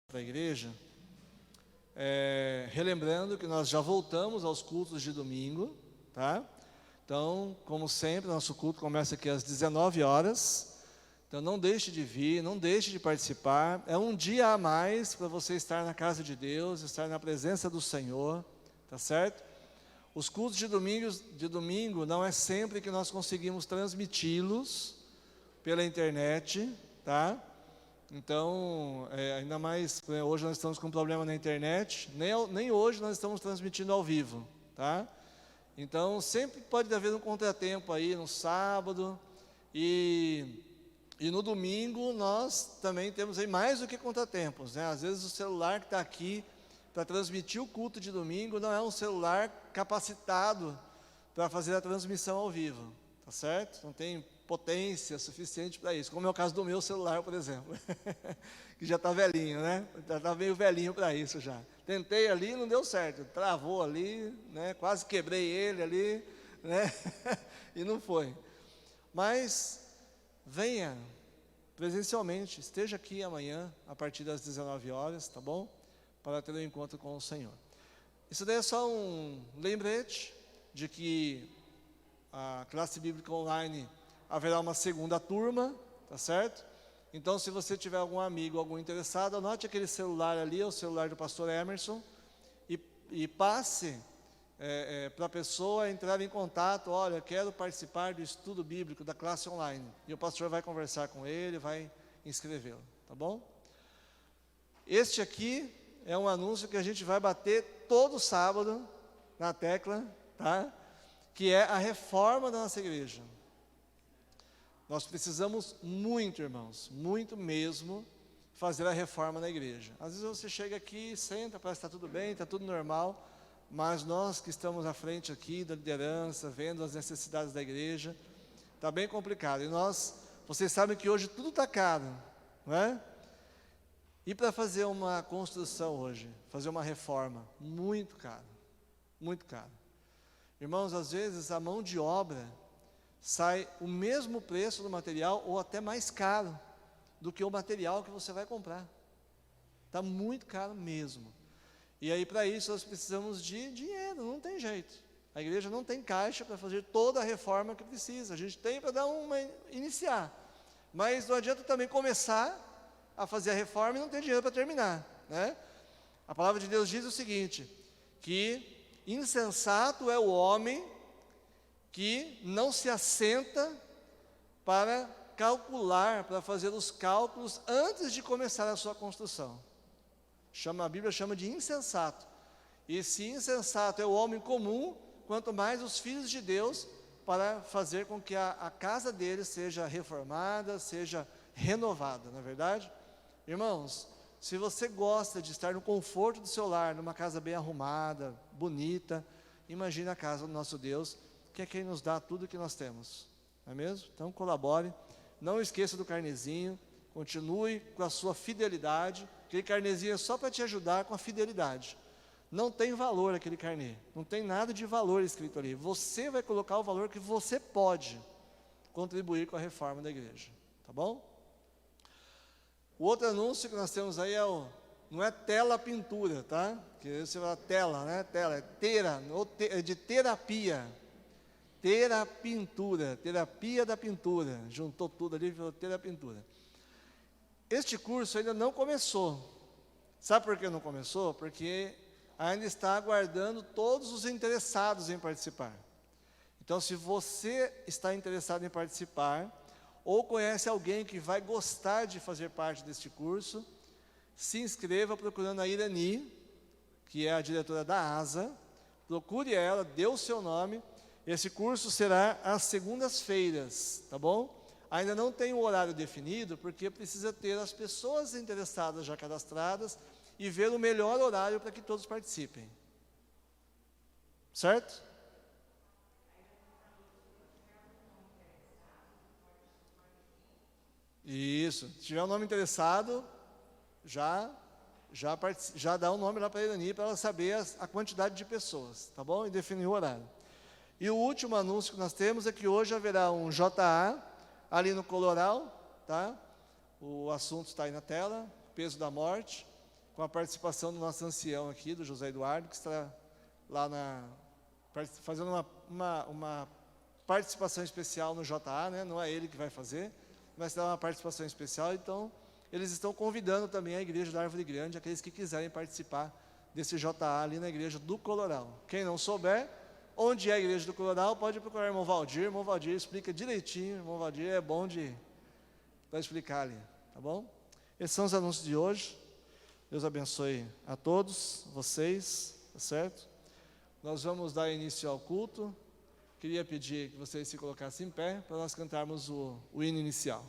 para a igreja, relembrando que nós já voltamos aos cultos de domingo, tá? Então, como sempre, nosso culto começa aqui às 19 horas, então não deixe de vir, não deixe de participar, é um dia a mais para você estar na casa de Deus, estar na presença do Senhor, tá certo? Os cultos de domingo não é sempre que nós conseguimos transmiti-los pela internet, tá? Então, ainda mais, hoje nós estamos com um problema na internet, nem hoje nós estamos transmitindo ao vivo, tá? Então, sempre pode haver um contratempo aí no sábado, e no domingo nós também temos aí mais do que contratempos, né? Às vezes o celular que está aqui para transmitir o culto de domingo não é um celular capacitado para fazer a transmissão ao vivo, tá certo? Não tem potência suficiente para isso, como é o caso do meu celular, por exemplo, que já está velhinho, né? Já está meio velhinho para isso já. Tentei ali, não deu certo, travou ali, né? Quase quebrei ele ali, né? E não foi. Mas venha presencialmente, esteja aqui amanhã, a partir das 19 horas, tá bom? Para ter um encontro com o Senhor. Isso daí é só um lembrete de que a classe bíblica online haverá uma segunda turma, tá certo? Então, se você tiver algum amigo, algum interessado, anote aquele celular ali, o celular do pastor Emerson, e passe para a pessoa entrar em contato. Olha, quero participar do estudo bíblico da classe online. E o pastor vai conversar com ele, vai inscrevê-lo, tá bom? Este aqui é um anúncio que a gente vai bater todo sábado na tecla, tá? Que é a reforma da nossa igreja. Nós precisamos muito, irmãos, muito mesmo, fazer a reforma na igreja. Às vezes você chega aqui, senta, parece que está tudo bem, está tudo normal, mas nós que estamos à frente aqui da liderança, vendo as necessidades da igreja, está bem complicado. E vocês sabem que hoje tudo está caro, não é? E para fazer uma construção hoje, fazer uma reforma, muito caro, muito caro. Irmãos, às vezes a mão de obra sai o mesmo preço do material ou até mais caro do que o material que você vai comprar. Está muito caro mesmo. E aí para isso nós precisamos de dinheiro, não tem jeito. A igreja não tem caixa para fazer toda a reforma que precisa. A gente tem para iniciar. Mas não adianta também começar a fazer a reforma e não ter dinheiro para terminar, né? A palavra de Deus diz o seguinte, que insensato é o homem que não se assenta para calcular, para fazer os cálculos antes de começar a sua construção. A Bíblia chama de insensato. E se insensato é o homem comum, quanto mais os filhos de Deus, para fazer com que a casa deles seja reformada, seja renovada, não é verdade? Irmãos, se você gosta de estar no conforto do seu lar, numa casa bem arrumada, bonita, imagine a casa do nosso Deus, que é quem nos dá tudo o que nós temos, não é mesmo? Então colabore, não esqueça do carnezinho, continue com a sua fidelidade. Aquele carnezinho é só para te ajudar com a fidelidade. Não tem valor aquele carnê, não tem nada de valor escrito ali. Você vai colocar o valor que você pode contribuir com a reforma da igreja, tá bom? O outro anúncio que nós temos aí não é tela pintura, tá? Que você fala tela, né? Tela, é de terapia. Terapia da pintura. Juntou tudo ali e falou terapintura. Este curso ainda não começou. Sabe por que não começou? Porque ainda está aguardando todos os interessados em participar. Então, se você está interessado em participar, ou conhece alguém que vai gostar de fazer parte deste curso, se inscreva procurando a Irani, que é a diretora da ASA. Procure ela, dê o seu nome. Esse curso será às segundas-feiras, tá bom? Ainda não tem um horário definido, porque precisa ter as pessoas interessadas já cadastradas e ver o melhor horário para que todos participem. Certo? Isso. Se tiver um nome interessado, já dá um nome lá para a Irani, para ela saber a quantidade de pessoas, tá bom? E definir o horário. E o último anúncio que nós temos é que hoje haverá um JA ali no Coloral, tá? O assunto está aí na tela, peso da morte. com a participação do nosso ancião aqui, do José Eduardo, que está lá fazendo uma participação especial no JA, né? Não é ele que vai fazer, mas dá uma participação especial. Então, eles estão convidando também a igreja da Árvore Grande, aqueles que quiserem participar desse JA ali na igreja do Coloral. Quem não souber onde é a igreja do Coloral, pode procurar o irmão Valdir. O irmão Valdir explica direitinho. O irmão Valdir é bom para explicar ali, tá bom? Esses são os anúncios de hoje. Deus abençoe a todos vocês, tá certo? Nós vamos dar início ao culto. Queria pedir que vocês se colocassem em pé para nós cantarmos o hino inicial.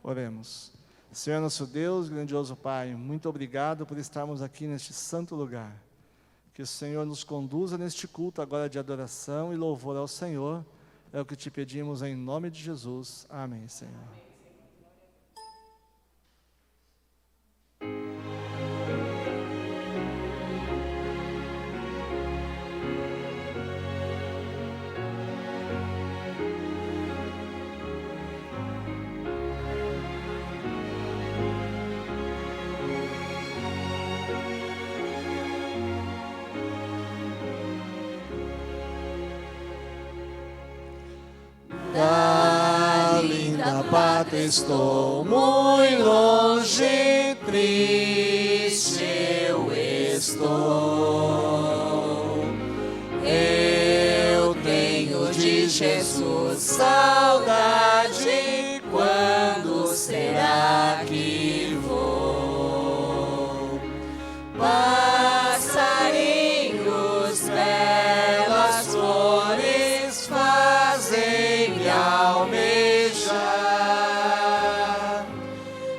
Oremos. Senhor nosso Deus, grandioso Pai, muito obrigado por estarmos aqui neste santo lugar. Que o Senhor nos conduza neste culto agora de adoração e louvor ao Senhor. É o que te pedimos em nome de Jesus. Amém, Senhor. Da linda pátria estou muito longe, triste eu estou. Eu tenho de Jesus saudade, quando será que vou? Passarinhos, belas flores fazem-me almejar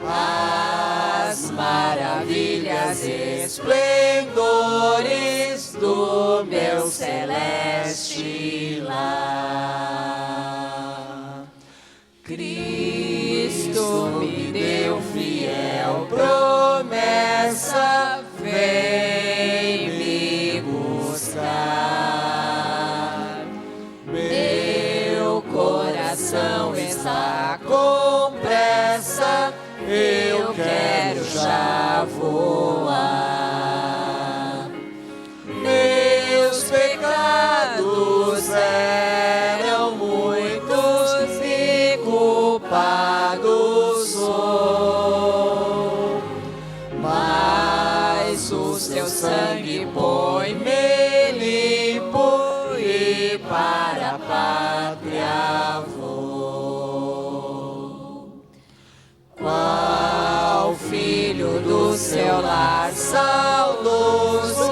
as maravilhas esplendores do meu celeste lar. Cristo me deu fiel promessa, vem me buscar. Meu coração está com pressa, eu quero já voar. Meus pecados eram muitos e culpado sou, mas o seu sangue põe-me limpo e para a pátria vou. Qual filho do seu lar saudoso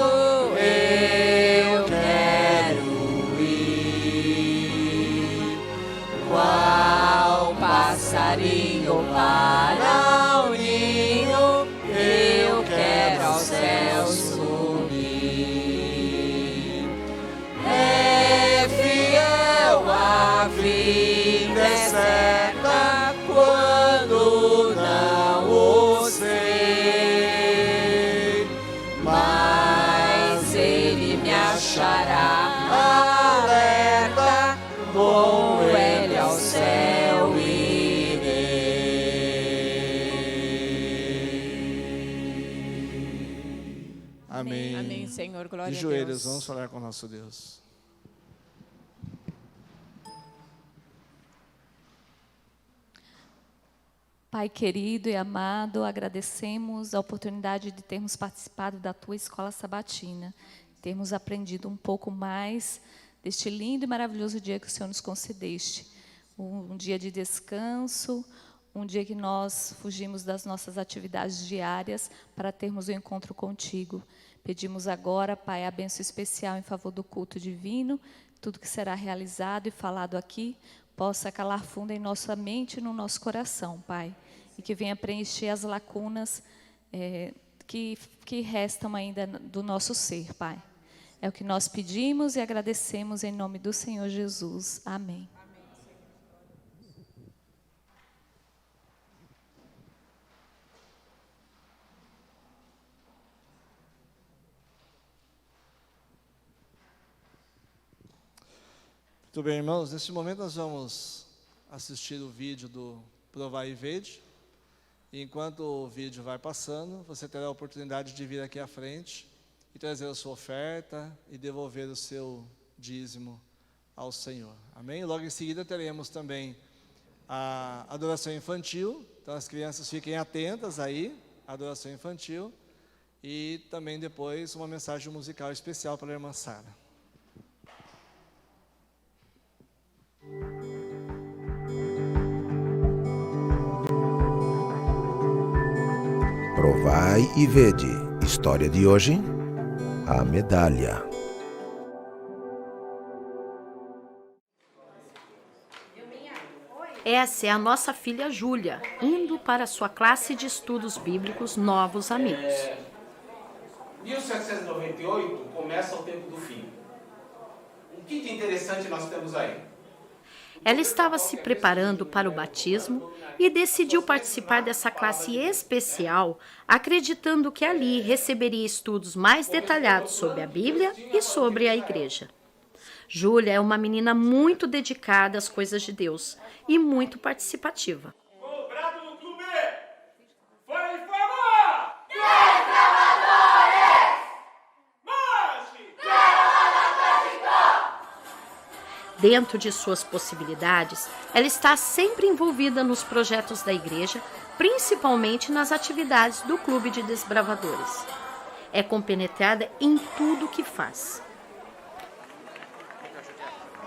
eu quero ir, qual passarinho para o ninho eu quero ao céu subir. É fiel a vida, é certa quando não o sei, mas ele me achará alerta, com ele ao céu irei. Amém. Amém, Senhor. Senhor, glória De a joelhos, Deus. vamos falar com o nosso Deus. Pai querido e amado, agradecemos a oportunidade de termos participado da Tua Escola Sabatina, termos aprendido um pouco mais deste lindo e maravilhoso dia que o Senhor nos concedeste. Um dia de descanso, um dia que nós fugimos das nossas atividades diárias para termos um encontro contigo. Pedimos agora, Pai, a bênção especial em favor do culto divino, tudo que será realizado e falado aqui, possa calar fundo em nossa mente e no nosso coração, Pai, e que venha preencher as lacunas que restam ainda do nosso ser, Pai. É o que nós pedimos e agradecemos em nome do Senhor Jesus. Amém. Muito bem, irmãos, neste momento nós vamos assistir o vídeo do Provai e Vede. E enquanto o vídeo vai passando, você terá a oportunidade de vir aqui à frente e trazer a sua oferta e devolver o seu dízimo ao Senhor. Amém? Logo em seguida teremos também a adoração infantil. Então as crianças fiquem atentas aí, a adoração infantil. E também depois uma mensagem musical especial para a irmã Sara. Provai e vede. História de hoje: a medalha. Essa é a nossa filha Júlia, indo para sua classe de estudos bíblicos Novos Amigos. 1798 começa o tempo do fim. O que de interessante nós temos aí? Ela estava se preparando para o batismo e decidiu participar dessa classe especial, acreditando que ali receberia estudos mais detalhados sobre a Bíblia e sobre a igreja. Júlia é uma menina muito dedicada às coisas de Deus e muito participativa. Cobrado no clube! Fora de forma! Dentro de suas possibilidades, ela está sempre envolvida nos projetos da igreja, principalmente nas atividades do Clube de Desbravadores. É compenetrada em tudo que faz.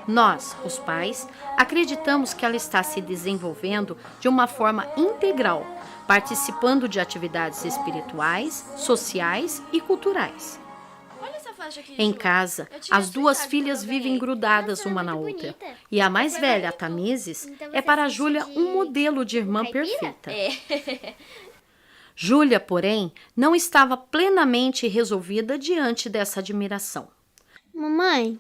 Nós, os pais, acreditamos que ela está se desenvolvendo de uma forma integral, participando de atividades espirituais, sociais e culturais. Em casa, as duas filhas vivem grudadas uma na outra. E a mais velha, a Tamises, é para a Júlia um modelo de irmã perfeita. Júlia, porém, não estava plenamente resolvida diante dessa admiração. Mamãe,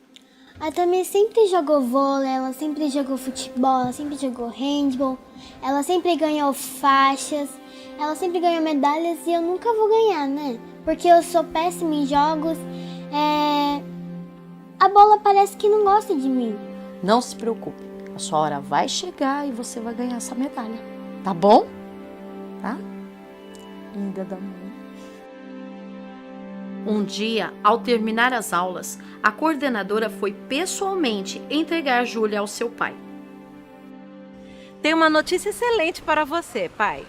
a Tamises sempre jogou vôlei, ela sempre jogou futebol, ela sempre jogou handball, ela sempre ganhou faixas, ela sempre ganhou medalhas e eu nunca vou ganhar, né? Porque eu sou péssima em jogos. A bola parece que não gosta de mim. Não se preocupe, a sua hora vai chegar e você vai ganhar essa medalha. Tá bom? Tá? Linda da mãe. Um dia, ao terminar as aulas, a coordenadora foi pessoalmente entregar Júlia ao seu pai. Tem uma notícia excelente para você, pai.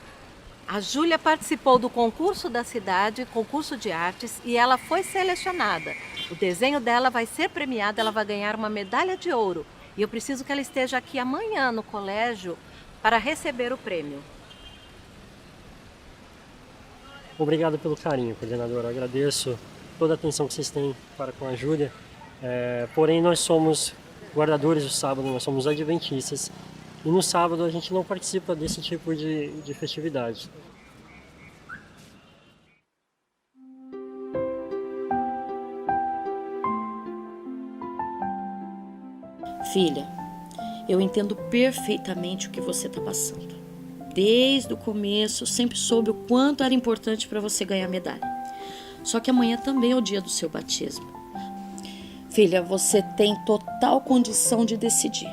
A Júlia participou do concurso da cidade, concurso de artes, e ela foi selecionada. O desenho dela vai ser premiado, ela vai ganhar uma medalha de ouro. E eu preciso que ela esteja aqui amanhã no colégio para receber o prêmio. Obrigado pelo carinho, coordenadora. Agradeço toda a atenção que vocês têm para com a Júlia. Porém, nós somos guardadores do sábado, nós somos adventistas. E no sábado a gente não participa desse tipo de festividade. Filha, eu entendo perfeitamente o que você está passando. Desde o começo, sempre soube o quanto era importante para você ganhar medalha. Só que amanhã também é o dia do seu batismo. Filha, você tem total condição de decidir.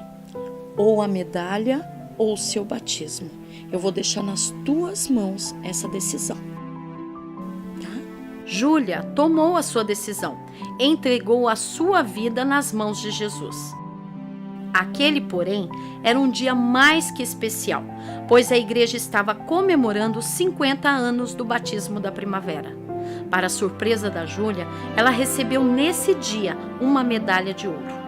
Ou a medalha ou o seu batismo. Eu vou deixar nas tuas mãos essa decisão. Tá? Júlia tomou a sua decisão, entregou a sua vida nas mãos de Jesus. Aquele, porém, era um dia mais que especial, pois a igreja estava comemorando os 50 anos do batismo da primavera. Para a surpresa da Júlia, ela recebeu nesse dia uma medalha de ouro.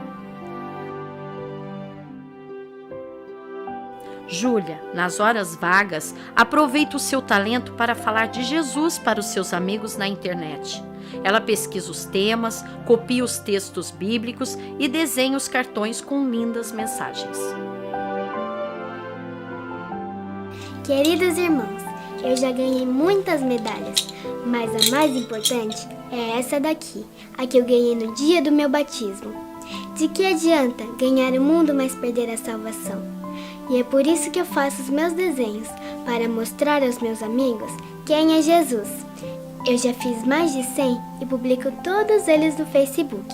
Júlia, nas horas vagas, aproveita o seu talento para falar de Jesus para os seus amigos na internet. Ela pesquisa os temas, copia os textos bíblicos e desenha os cartões com lindas mensagens. Queridos irmãos, eu já ganhei muitas medalhas, mas a mais importante é essa daqui, a que eu ganhei no dia do meu batismo. De que adianta ganhar o mundo, mas perder a salvação? E é por isso que eu faço os meus desenhos, para mostrar aos meus amigos quem é Jesus. Eu já fiz mais de 100 e publico todos eles no Facebook.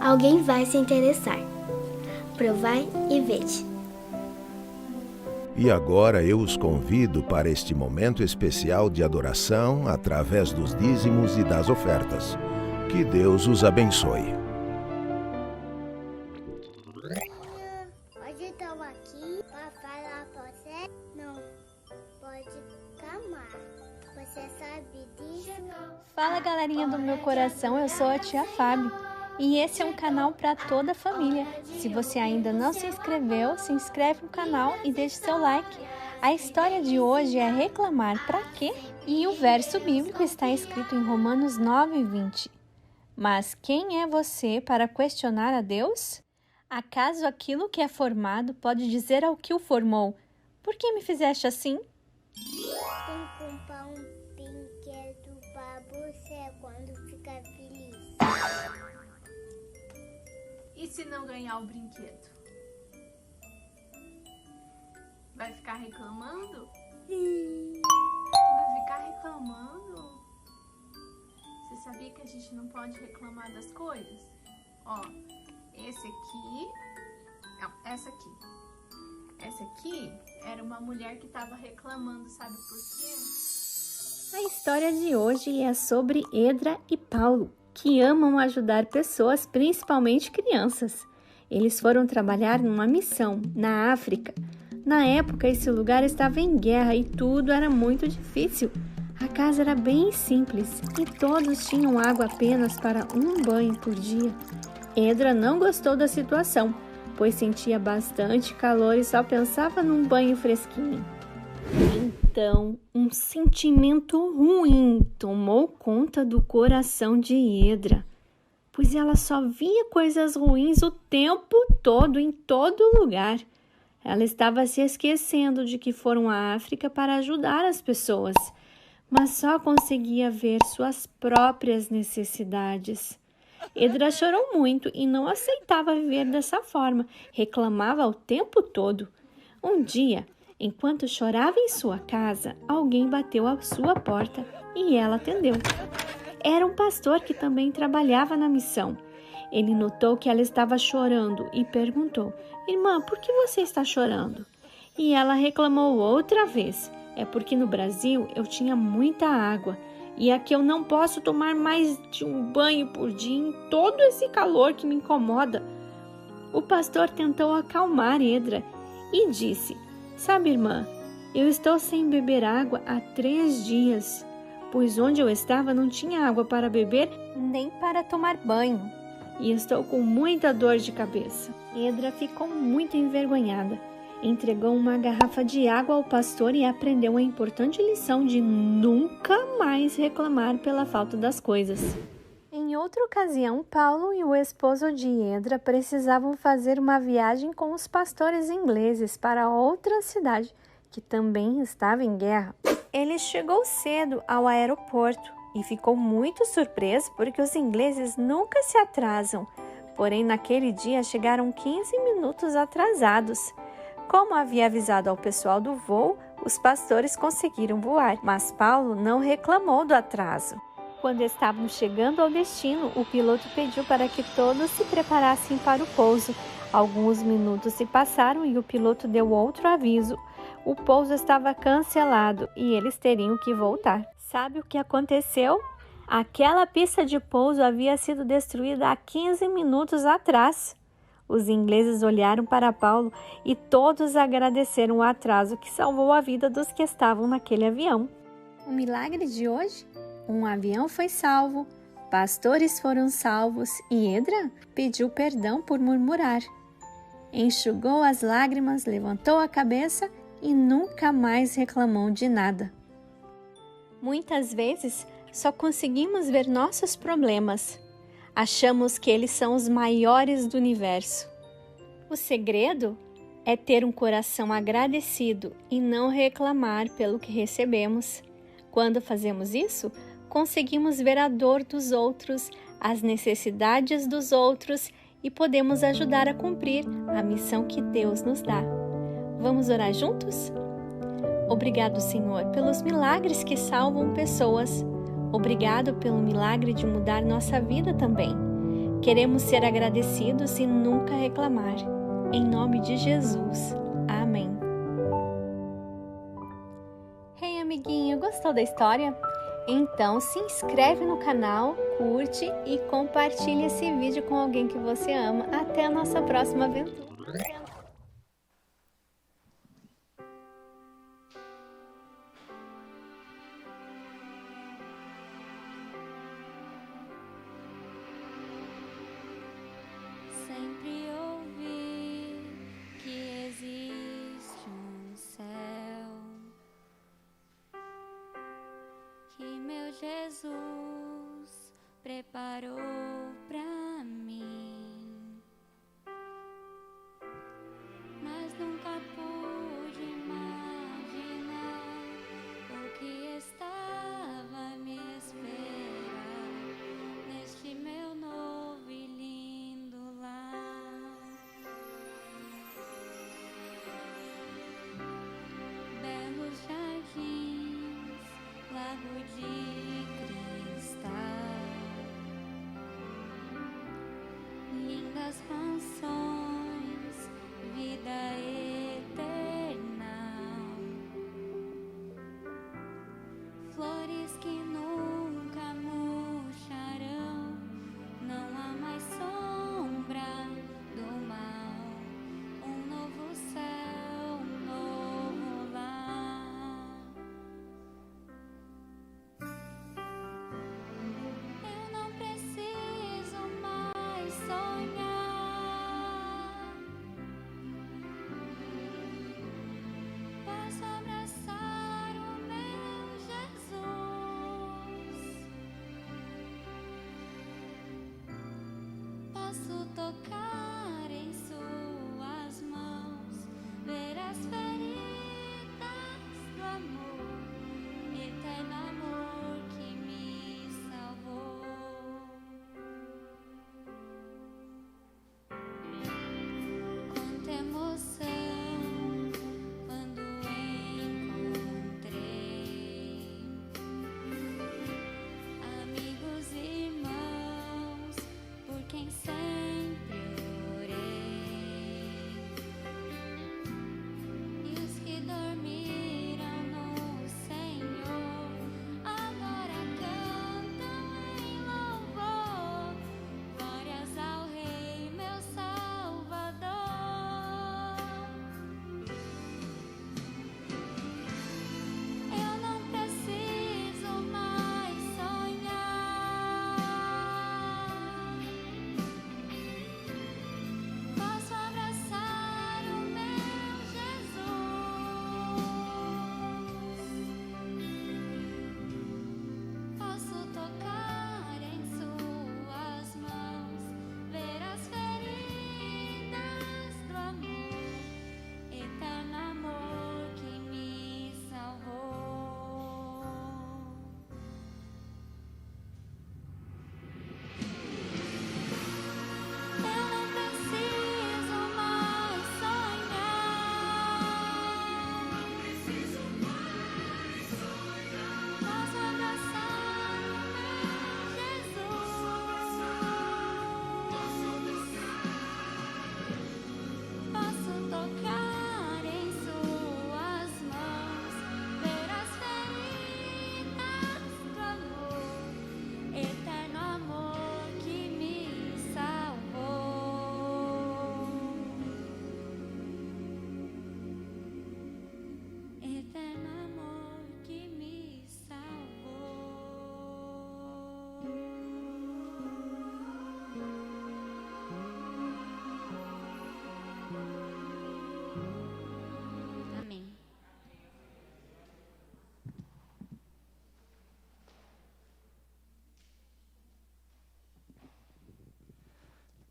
Alguém vai se interessar. Provai e vede. E agora eu os convido para este momento especial de adoração através dos dízimos e das ofertas. Que Deus os abençoe. Hoje estou aqui para falar para você. Não pode calmar. Você sabe disso? Fala, galerinha do meu coração, eu sou a tia Fábio e esse é um canal para toda a família. Se você ainda não se inscreveu, se inscreve no canal e deixe seu like. A história de hoje é reclamar para quê? E o verso bíblico está escrito em Romanos 9:20. Mas quem é você para questionar a Deus? Acaso aquilo que é formado pode dizer ao que o formou: por que me fizeste assim? Tem que comprar um brinquedo para você quando ficar feliz. E se não ganhar o brinquedo? Vai ficar reclamando? Vai ficar reclamando? Você sabia que a gente não pode reclamar das coisas? Ó, esse aqui... Não, essa aqui. Essa aqui era uma mulher que estava reclamando, sabe por quê? A história de hoje é sobre Edra e Paulo, que amam ajudar pessoas, principalmente crianças. Eles foram trabalhar numa missão na África. Na época, esse lugar estava em guerra e tudo era muito difícil. A casa era bem simples e todos tinham água apenas para um banho por dia. Edra não gostou da situação, pois sentia bastante calor e só pensava num banho fresquinho. Então, um sentimento ruim tomou conta do coração de Edra, pois ela só via coisas ruins o tempo todo, em todo lugar. Ela estava se esquecendo de que foram à África para ajudar as pessoas, mas só conseguia ver suas próprias necessidades. Edra chorou muito e não aceitava viver dessa forma, reclamava o tempo todo. Um dia, enquanto chorava em sua casa, alguém bateu à sua porta e ela atendeu. Era um pastor que também trabalhava na missão. Ele notou que ela estava chorando e perguntou: "Irmã, por que você está chorando?" E ela reclamou outra vez: "É porque no Brasil eu tinha muita água e aqui eu não posso tomar mais de um banho por dia em todo esse calor que me incomoda." O pastor tentou acalmar Edra e disse: "Sabe, irmã, eu estou sem beber água há 3 dias, pois onde eu estava não tinha água para beber nem para tomar banho. E estou com muita dor de cabeça." Edra ficou muito envergonhada. Entregou uma garrafa de água ao pastor e aprendeu a importante lição de nunca mais reclamar pela falta das coisas. Em outra ocasião, Paulo e o esposo de Edra precisavam fazer uma viagem com os pastores ingleses para outra cidade, que também estava em guerra. Ele chegou cedo ao aeroporto e ficou muito surpreso porque os ingleses nunca se atrasam. Porém, naquele dia chegaram 15 minutos atrasados. Como havia avisado ao pessoal do voo, os pastores conseguiram voar, mas Paulo não reclamou do atraso. Quando estavam chegando ao destino, o piloto pediu para que todos se preparassem para o pouso. Alguns minutos se passaram e o piloto deu outro aviso. O pouso estava cancelado e eles teriam que voltar. Sabe o que aconteceu? Aquela pista de pouso havia sido destruída há 15 minutos atrás. Os ingleses olharam para Paulo e todos agradeceram o atraso que salvou a vida dos que estavam naquele avião. O milagre de hoje? Um avião foi salvo, pastores foram salvos e Edra pediu perdão por murmurar. Enxugou as lágrimas, levantou a cabeça e nunca mais reclamou de nada. Muitas vezes só conseguimos ver nossos problemas. Achamos que eles são os maiores do universo. O segredo é ter um coração agradecido e não reclamar pelo que recebemos. Quando fazemos isso, conseguimos ver a dor dos outros, as necessidades dos outros e podemos ajudar a cumprir a missão que Deus nos dá. Vamos orar juntos? Obrigado, Senhor, pelos milagres que salvam pessoas. Obrigado pelo milagre de mudar nossa vida também. Queremos ser agradecidos e nunca reclamar. Em nome de Jesus. Amém. Hey, amiguinho, gostou da história? Então se inscreve no canal, curte e compartilhe esse vídeo com alguém que você ama. Até a nossa próxima aventura. Sempre ouvi que existe um céu, que meu Jesus preparou pra mim, mas nunca pude imaginar o que estava a me esperar neste meu novo e lindo lar. Belos jardins, lago de cristal, lindas mansões, vida eterna, flores que nunca murcharão, não há mais sombra do mal, um novo céu, um novo lar. Eu não preciso mais sonhar,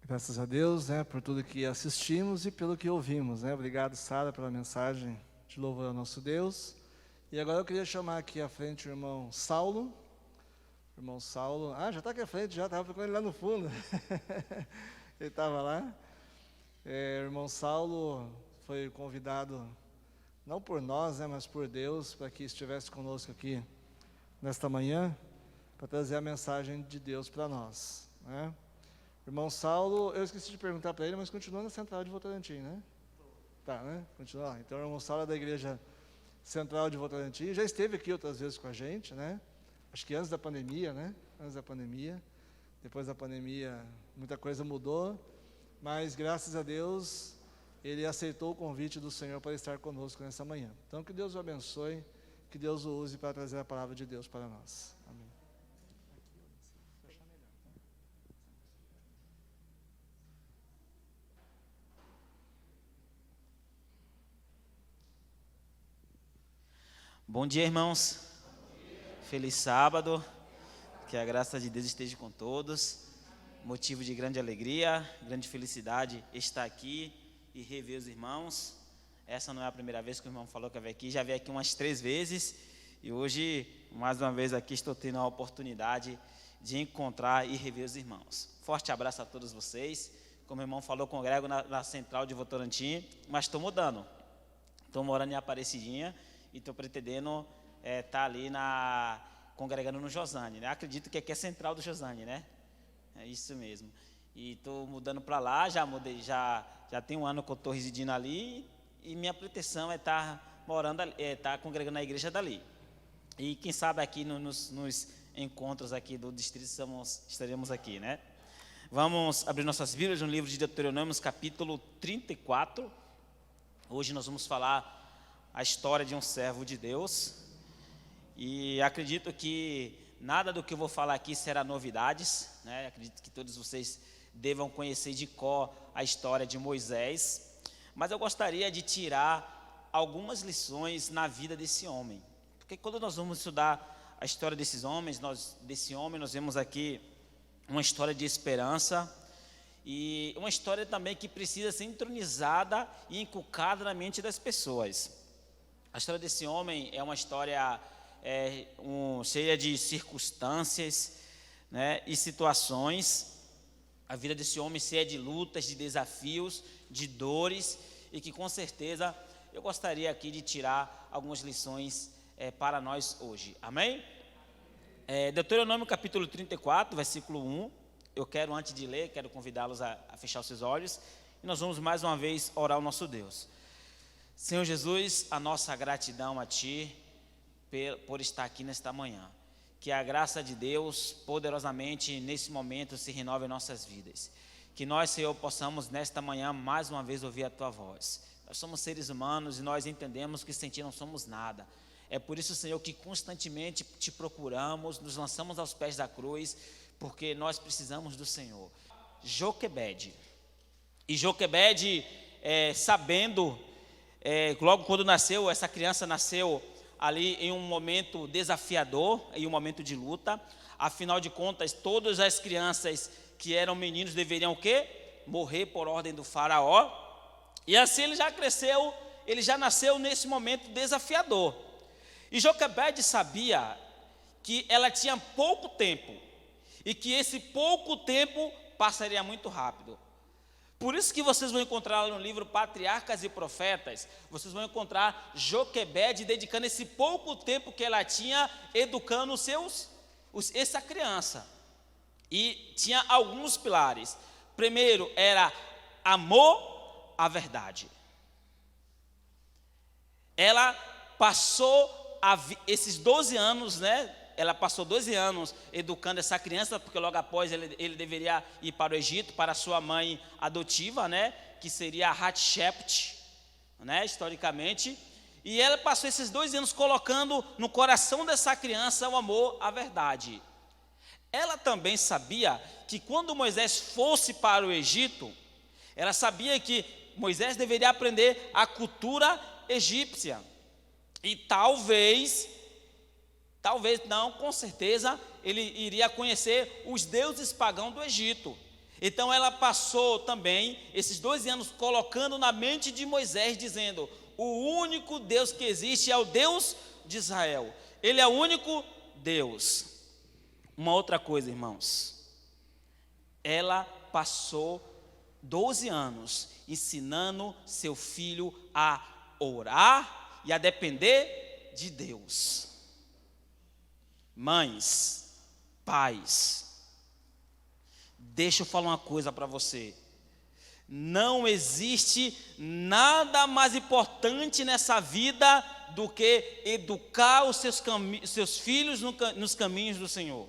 Graças a Deus, né, por tudo que assistimos e pelo que ouvimos, né? Obrigado, Sara, pela mensagem de louvor ao nosso Deus. E agora eu queria chamar aqui à frente o irmão Saulo. Irmão Saulo, já está aqui à frente, já estava com ele lá no fundo. Ele estava lá. O irmão Saulo foi convidado, não por nós, né, mas por Deus, para que estivesse conosco aqui nesta manhã, para trazer a mensagem de Deus para nós, né? Irmão Saulo, eu esqueci de perguntar para ele, mas continua na Central de Votorantim, né? Tá, né? Continua lá. Então, o irmão Saulo é da Igreja Central de Votorantim, já esteve aqui outras vezes com a gente, né? Acho que antes da pandemia, né? Antes da pandemia. Depois da pandemia, muita coisa mudou, mas graças a Deus, ele aceitou o convite do Senhor para estar conosco nessa manhã. Então, que Deus o abençoe, que Deus o use para trazer a palavra de Deus para nós. Amém. Bom dia, irmãos. Feliz sábado. Que a graça de Deus esteja com todos. Motivo de grande alegria, grande felicidade estar aqui e rever os irmãos. Essa não é a primeira vez que o irmão falou que eu veio aqui. Já veio aqui umas 3 vezes. E hoje, mais uma vez aqui, estou tendo a oportunidade de encontrar e rever os irmãos. Forte abraço a todos vocês. Como o irmão falou, congrego na Central de Votorantim, mas estou mudando. Estou morando em Aparecidinha. E estou pretendendo estar ali congregando no Josane, né? Acredito que aqui é Central do Josane, né? É isso mesmo. E estou mudando para lá, já mudei, já tem um ano que eu estou residindo ali, e minha pretensão é estar morando, estar congregando na igreja dali. E quem sabe aqui nos encontros aqui do distrito estaremos aqui, né? Vamos abrir nossas Bíblias no livro de Deuteronômio, capítulo 34. Hoje nós vamos falar a história de um servo de Deus, e acredito que nada do que eu vou falar aqui será novidades, né? Acredito que todos vocês devam conhecer de cor a história de Moisés, mas eu gostaria de tirar algumas lições na vida desse homem, porque quando nós vamos estudar a história desse homem, nós vemos aqui uma história de esperança, e uma história também que precisa ser entronizada e inculcada na mente das pessoas. A história desse homem é uma história cheia de circunstâncias, né, e situações. A vida desse homem cheia de lutas, de desafios, de dores, e que com certeza eu gostaria aqui de tirar algumas lições para nós hoje. Amém? Deuteronômio capítulo 34, versículo 1. Eu quero, antes de ler, convidá-los a fechar os seus olhos, e nós vamos mais uma vez orar ao nosso Deus. Senhor Jesus, a nossa gratidão a Ti por estar aqui nesta manhã. Que a graça de Deus poderosamente nesse momento se renove em nossas vidas. Que nós, Senhor, possamos nesta manhã mais uma vez ouvir a Tua voz. Nós somos seres humanos e nós entendemos que sem Ti não somos nada. É por isso, Senhor, que constantemente Te procuramos, nos lançamos aos pés da cruz, porque nós precisamos do Senhor. Joquebede. E Joquebede, sabendo... logo quando nasceu, essa criança nasceu ali em um momento desafiador, em um momento de luta. Afinal de contas, todas as crianças que eram meninos deveriam o quê? Morrer por ordem do faraó. E assim ele já cresceu, ele já nasceu nesse momento desafiador. E Joquebede sabia que ela tinha pouco tempo, e que esse pouco tempo passaria muito rápido. Por isso que vocês vão encontrar lá no livro Patriarcas e Profetas, vocês vão encontrar Joquebede dedicando esse pouco tempo que ela tinha educando essa criança. E tinha alguns pilares. Primeiro era amor à verdade. Ela passou esses 12 anos, né? Ela passou 12 anos educando essa criança, porque logo após ele deveria ir para o Egito, para a sua mãe adotiva, né, que seria Hatshepsut, né, historicamente. E ela passou esses 2 anos colocando no coração dessa criança o amor à verdade. Ela também sabia que quando Moisés fosse para o Egito, ela sabia que Moisés deveria aprender a cultura egípcia. E talvez não, com certeza, ele iria conhecer os deuses pagãos do Egito. Então ela passou também esses 12 anos colocando na mente de Moisés, dizendo: o único Deus que existe é o Deus de Israel. Ele é o único Deus. Uma outra coisa, irmãos, ela passou 12 anos ensinando seu filho a orar e a depender de Deus. Mães, pais, deixa eu falar uma coisa para você. Não existe nada mais importante nessa vida do que educar os seus filhos nos caminhos do Senhor.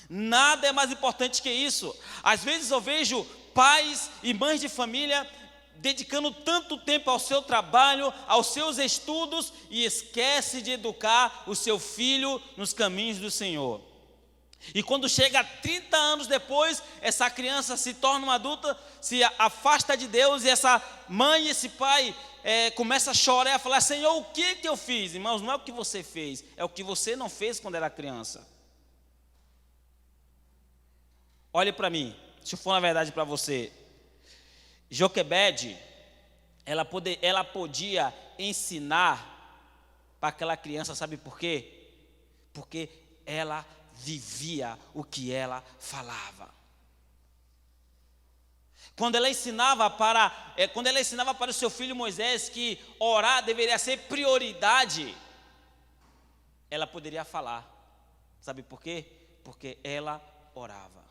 Nada é mais importante que isso. Às vezes eu vejo pais e mães de família dedicando tanto tempo ao seu trabalho, aos seus estudos, e esquece de educar o seu filho nos caminhos do Senhor. E quando chega 30 anos depois, essa criança se torna uma adulta, se afasta de Deus, e essa mãe e esse pai começa a chorar e a falar: Senhor, o que eu fiz? Irmãos, não é o que você fez, é o que você não fez quando era criança. Olhe para mim, se eu for na verdade para você, Joquebede, ela podia ensinar para aquela criança, sabe por quê? Porque ela vivia o que ela falava. Quando ela ensinava para o seu filho Moisés que orar deveria ser prioridade, ela poderia falar. Sabe por quê? Porque ela orava.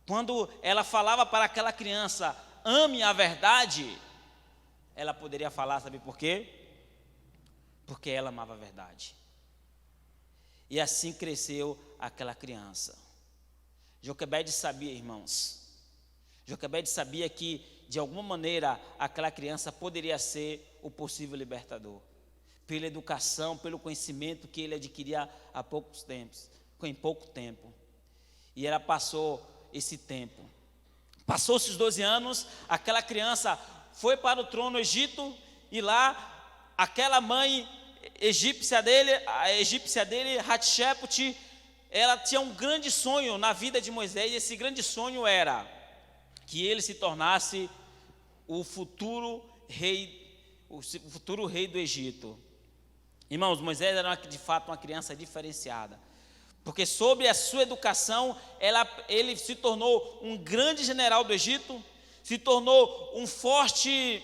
Quando ela falava para aquela criança: ame a verdade, ela poderia falar, sabe por quê? Porque ela amava a verdade. E assim cresceu aquela criança. Joquebede sabia, irmãos, Joquebede sabia que, de alguma maneira, aquela criança poderia ser o possível libertador, pela educação, pelo conhecimento que ele adquiria em pouco tempo. E ela passou esse tempo. Passou esses 12 anos, aquela criança foi para o trono do Egito, e lá, aquela mãe a egípcia dele, Hatshepsut, ela tinha um grande sonho na vida de Moisés, e esse grande sonho era que ele se tornasse o futuro rei do Egito. Irmãos, Moisés era de fato uma criança diferenciada, porque sob a sua educação, ele se tornou um grande general do Egito, se tornou um forte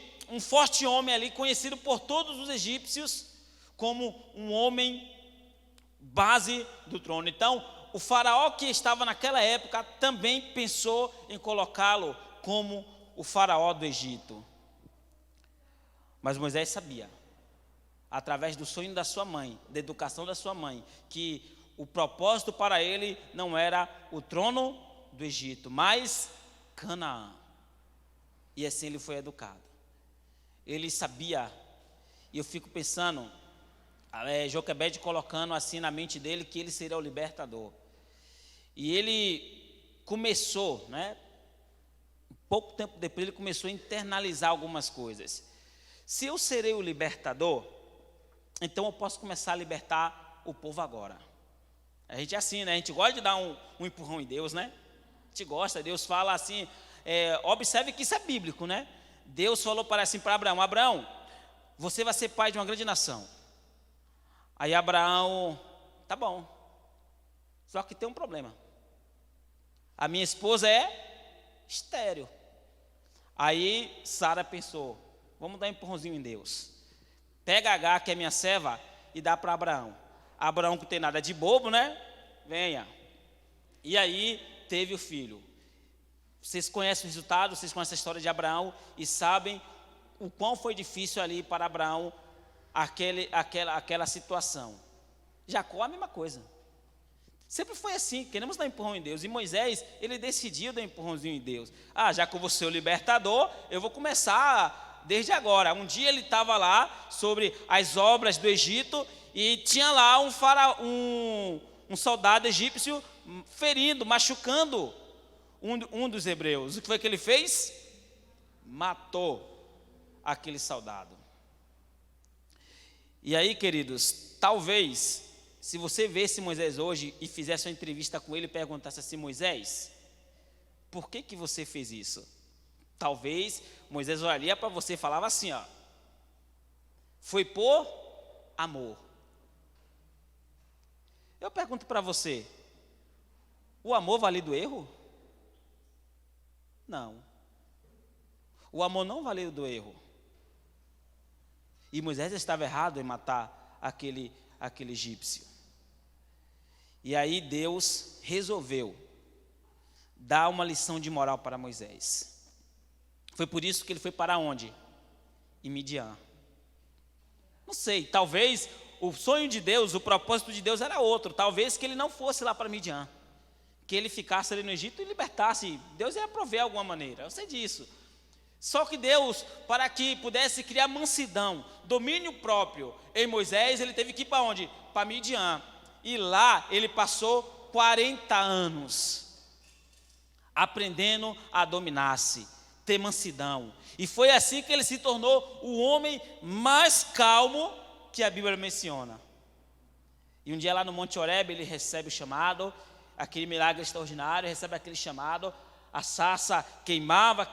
homem ali, conhecido por todos os egípcios como um homem base do trono. Então, o faraó que estava naquela época também pensou em colocá-lo como o faraó do Egito. Mas Moisés sabia, através do sonho da sua mãe, da educação da sua mãe, que o propósito para ele não era o trono do Egito, mas Canaã. E assim ele foi educado. Ele sabia, e eu fico pensando, Joquebede colocando assim na mente dele que ele seria o libertador. E ele começou, pouco tempo depois ele começou a internalizar algumas coisas. Se eu serei o libertador, então eu posso começar a libertar o povo agora. A gente é assim, a gente gosta de dar um empurrão em Deus, A gente gosta, Deus fala assim, observe que isso é bíblico, Deus falou para Abraão: Abraão, você vai ser pai de uma grande nação. Aí Abraão: tá bom, só que tem um problema, a minha esposa é estéril. Aí Sara pensou: vamos dar um empurrãozinho em Deus, pega Agar, que é minha serva, e dá para Abraão. Abraão, que tem nada de bobo, venha. E aí teve o filho. Vocês conhecem o resultado, vocês conhecem a história de Abraão e sabem o quão foi difícil ali para Abraão aquela situação. Jacó, a mesma coisa. Sempre foi assim, queremos dar empurrão em Deus. E Moisés, ele decidiu dar empurrãozinho em Deus. Já que eu vou ser o libertador, eu vou começar desde agora. Um dia ele estava lá sobre as obras do Egito e tinha lá um soldado egípcio ferindo, machucando um dos hebreus. O que foi que ele fez? Matou aquele soldado. E aí, queridos, talvez, se você visse Moisés hoje e fizesse uma entrevista com ele e perguntasse assim: Moisés, por que você fez isso? Talvez Moisés olharia para você e falava assim, ó, foi por amor. Eu pergunto para você, o amor valida o erro? Não. O amor não valida o erro. E Moisés estava errado em matar aquele egípcio. E aí Deus resolveu dar uma lição de moral para Moisés. Foi por isso que ele foi para onde? Em Midian. Não sei, talvez o sonho de Deus, o propósito de Deus era outro. Talvez que ele não fosse lá para Midian, que ele ficasse ali no Egito e libertasse. Deus ia prover de alguma maneira, eu sei disso. Só que Deus, para que pudesse criar mansidão, domínio próprio em Moisés, ele teve que ir para onde? Para Midian. E lá ele passou 40 anos aprendendo a dominar-se, ter mansidão. E foi assim que ele se tornou o homem mais calmo que a Bíblia menciona. E um dia lá no Monte Horebe ele recebe o chamado, aquele milagre extraordinário, recebe aquele chamado, a sarça queimava,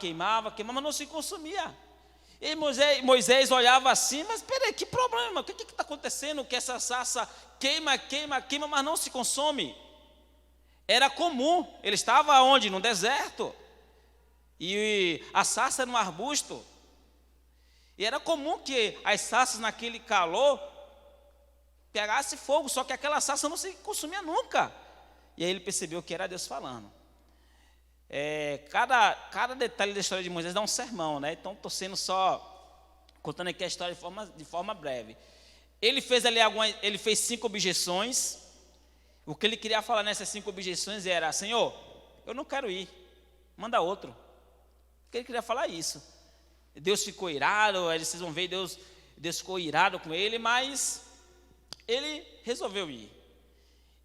mas não se consumia. E Moisés olhava assim, mas peraí, que problema? O que está acontecendo? Que essa sarça queima, mas não se consome. Era comum, ele estava onde? No deserto. E a sarça era um arbusto. E era comum que as sarças naquele calor pegasse fogo, só que aquela sarça não se consumia nunca. E aí ele percebeu que era Deus falando. Cada detalhe da história de Moisés dá um sermão, né? Então estou sendo só contando aqui a história de forma breve. Ele fez ali ele fez 5 objeções. O que ele queria falar nessas 5 objeções era: Senhor, eu não quero ir, manda outro. Ele queria falar isso. Deus ficou irado, aí vocês vão ver, Deus ficou irado com ele, mas ele resolveu ir.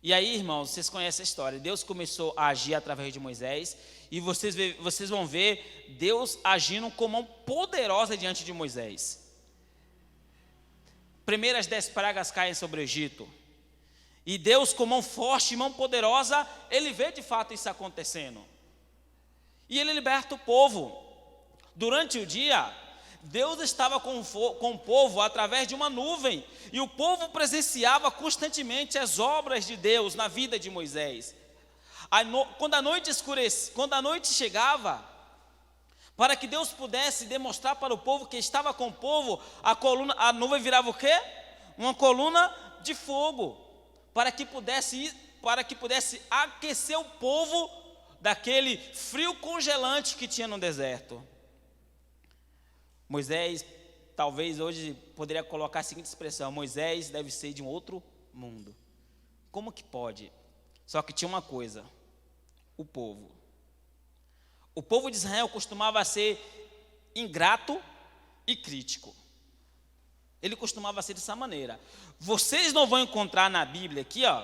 E aí, irmãos, vocês conhecem a história. Deus começou a agir através de Moisés, e vocês vão ver Deus agindo com mão poderosa diante de Moisés. Primeiras 10 pragas caem sobre o Egito, e Deus com mão forte, mão poderosa, ele vê de fato isso acontecendo. E ele liberta o povo. Durante o dia, Deus estava com o povo através de uma nuvem, e o povo presenciava constantemente as obras de Deus na vida de Moisés. Quando a noite chegava, para que Deus pudesse demonstrar para o povo que estava com o povo, a nuvem virava o quê? Uma coluna de fogo, para que pudesse aquecer o povo daquele frio congelante que tinha no deserto. Moisés, talvez hoje poderia colocar a seguinte expressão: Moisés deve ser de um outro mundo. Como que pode? Só que tinha uma coisa: o povo. O povo de Israel costumava ser ingrato e crítico. Ele costumava ser dessa maneira. Vocês não vão encontrar na Bíblia aqui, ó,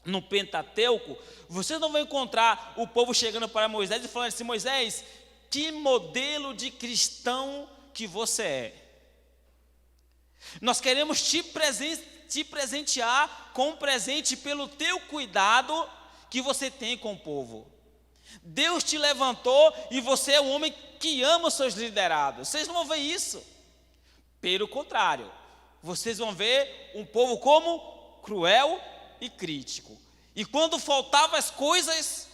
no Pentateuco, vocês não vão encontrar o povo chegando para Moisés e falando assim: Moisés, que modelo de cristão que você é. Nós queremos te presentear com um presente pelo teu cuidado que você tem com o povo. Deus te levantou e você é um homem que ama os seus liderados. Vocês não vão ver isso. Pelo contrário, vocês vão ver um povo como cruel e crítico. E quando faltavam as coisas,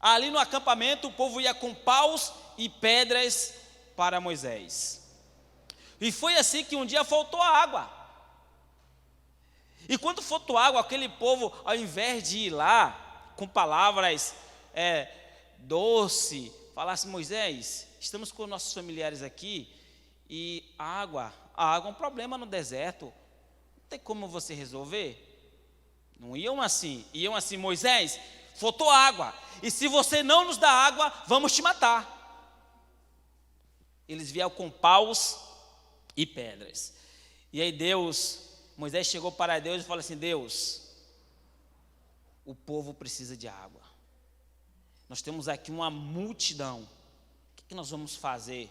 ali no acampamento, o povo ia com paus e pedras para Moisés. E foi assim que um dia faltou a água. E quando faltou água, aquele povo, ao invés de ir lá com palavras doce, falasse: Moisés, estamos com nossos familiares aqui e a água é um problema no deserto, não tem como você resolver? Não iam assim, Moisés, faltou água, e se você não nos dá água, vamos te matar. Eles vieram com paus e pedras. E aí Moisés chegou para Deus e falou assim: Deus, o povo precisa de água. Nós temos aqui uma multidão. O que nós vamos fazer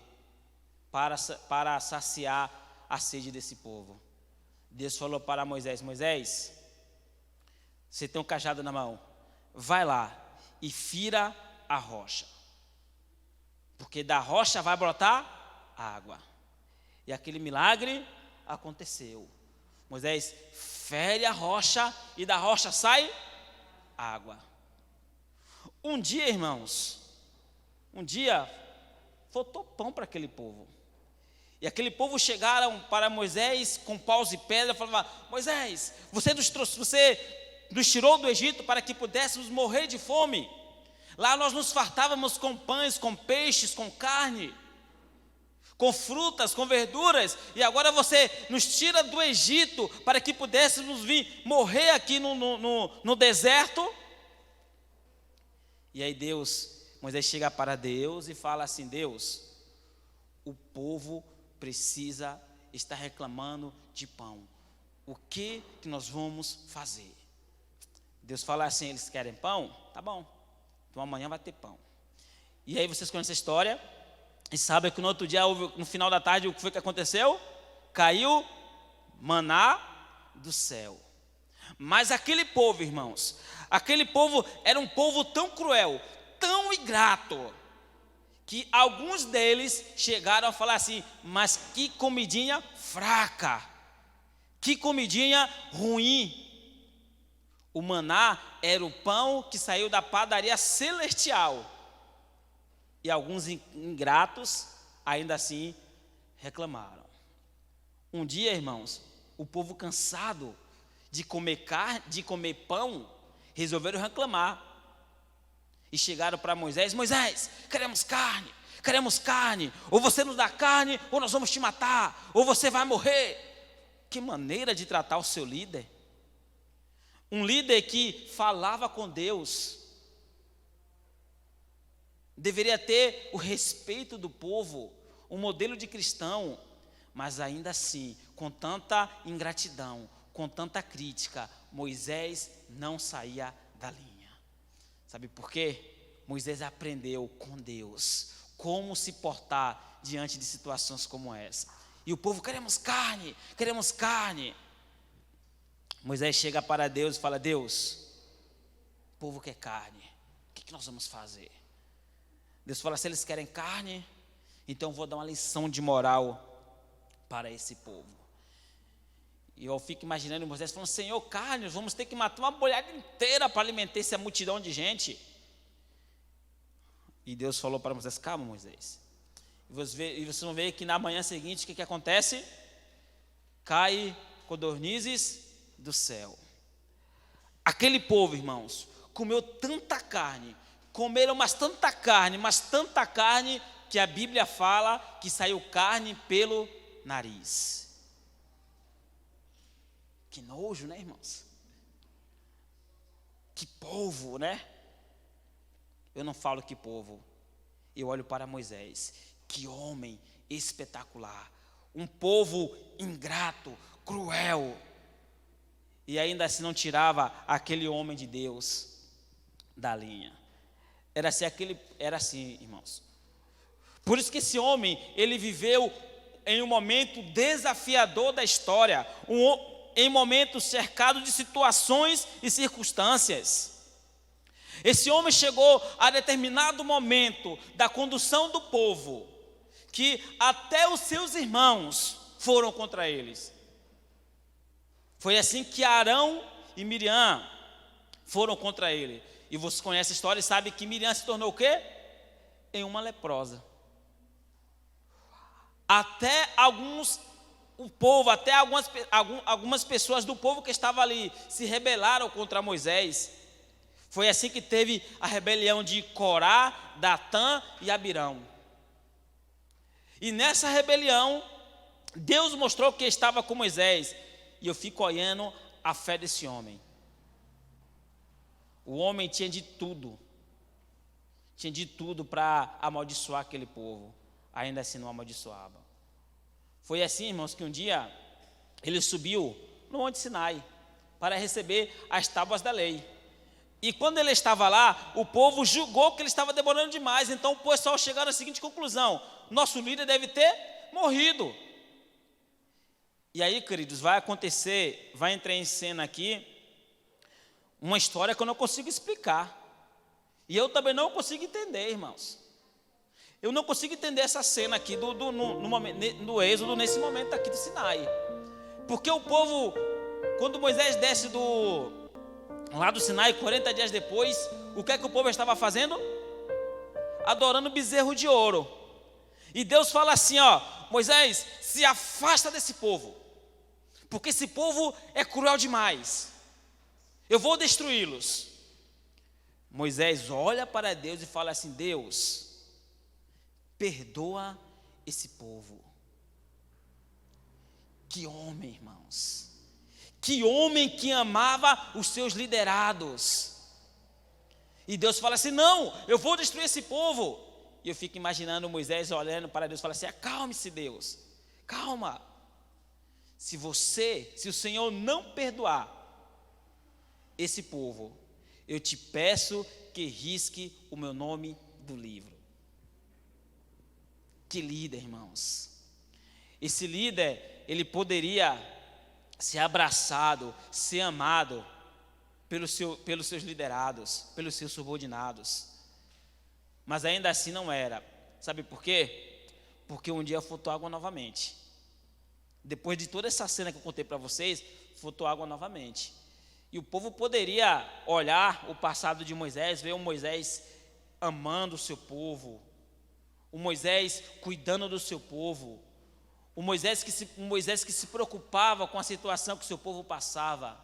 para saciar a sede desse povo? Deus falou para Moisés: Moisés, você tem um cajado na mão, vai lá e fira a rocha, porque da rocha vai brotar água. E aquele milagre aconteceu. Moisés fere a rocha e da rocha sai água. Um dia, irmãos, faltou pão para aquele povo. E aquele povo chegaram para Moisés com paus e pedra e falavam: Moisés, você nos tirou do Egito para que pudéssemos morrer de fome. Lá nós nos fartávamos com pães, com peixes, com carne, com frutas, com verduras, e agora você nos tira do Egito para que pudéssemos vir morrer aqui no deserto. E aí Moisés chega para Deus e fala assim: Deus, o povo precisa estar reclamando de pão. O que nós vamos fazer? Deus fala assim: eles querem pão? Tá bom, então amanhã vai ter pão. E aí vocês conhecem a história e sabem que no outro dia, no final da tarde, o que foi que aconteceu? Caiu maná do céu. Mas aquele povo, irmãos, aquele povo era um povo tão cruel, tão ingrato, que alguns deles chegaram a falar assim: mas que comidinha fraca, que comidinha ruim. O maná era o pão que saiu da padaria celestial. E alguns ingratos ainda assim reclamaram. Um dia, irmãos, o povo cansado de comer pão, resolveram reclamar. E chegaram para Moisés: Moisés, queremos carne, ou você nos dá carne, ou nós vamos te matar, ou você vai morrer. Que maneira de tratar o seu líder. Um líder que falava com Deus, deveria ter o respeito do povo, um modelo de cristão, mas ainda assim, com tanta ingratidão, com tanta crítica, Moisés não saía da linha. Sabe por quê? Moisés aprendeu com Deus como se portar diante de situações como essa. E o povo: queremos carne. Moisés chega para Deus e fala: Deus, o povo quer carne, o que nós vamos fazer? Deus fala: se eles querem carne, então eu vou dar uma lição de moral para esse povo. E eu fico imaginando Moisés falando: Senhor, carne, vamos ter que matar uma boiada inteira para alimentar essa multidão de gente. E Deus falou para Moisés: calma, Moisés. E vocês vão ver que na manhã seguinte, o que acontece? Cai codornizes do céu. Aquele povo, irmãos, comeu tanta carne, comeram mas tanta carne, que a Bíblia fala que saiu carne pelo nariz. Que nojo, né, irmãos? Que povo, né? Eu não falo que povo, eu olho para Moisés. Que homem espetacular. Um povo ingrato, cruel. E ainda assim não tirava aquele homem de Deus da linha. Era assim, irmãos. Por isso que esse homem, ele viveu em um momento desafiador da história, em um momento cercado de situações e circunstâncias. Esse homem chegou a determinado momento da condução do povo, que até os seus irmãos foram contra eles. Foi assim que Arão e Miriam foram contra ele. E você conhece a história e sabe que Miriam se tornou o quê? Em uma leprosa. Até algumas pessoas do povo que estavam ali se rebelaram contra Moisés. Foi assim que teve a rebelião de Corá, Datã e Abirão. E nessa rebelião, Deus mostrou que estava com Moisés. E eu fico olhando a fé desse homem. O homem tinha de tudo para amaldiçoar aquele povo. Ainda assim não amaldiçoava. Foi assim, irmãos, que um dia ele subiu no Monte Sinai para receber as tábuas da lei. E quando ele estava lá, o povo julgou que ele estava demorando demais. Então o pessoal chegou à seguinte conclusão: nosso líder deve ter morrido. E aí, queridos, vai entrar em cena aqui uma história que eu não consigo explicar. E eu também não consigo entender, irmãos. Eu não consigo entender essa cena aqui no Êxodo, nesse momento aqui do Sinai. Porque o povo, quando Moisés desce lá do Sinai, 40 dias depois, o que é que o povo estava fazendo? Adorando bezerro de ouro. E Deus fala assim, ó, Moisés, se afasta desse povo, porque esse povo é cruel demais. Eu vou destruí-los. Moisés olha para Deus e fala assim, Deus, perdoa esse povo. Que homem, irmãos. Que homem que amava os seus liderados. E Deus fala assim, não, eu vou destruir esse povo. E eu fico imaginando Moisés olhando para Deus e fala assim, acalme-se, Deus, calma. Se o Senhor não perdoar esse povo, eu te peço que risque o meu nome do livro. Que líder, irmãos. Esse líder, ele poderia ser abraçado, ser amado pelos seus liderados, pelos seus subordinados. Mas ainda assim não era. Sabe por quê? Porque um dia faltou água novamente. Depois de toda essa cena que eu contei para vocês, faltou água novamente. E o povo poderia olhar o passado de Moisés, ver o Moisés amando o seu povo, o Moisés cuidando do seu povo, o Moisés que se preocupava com a situação que o seu povo passava.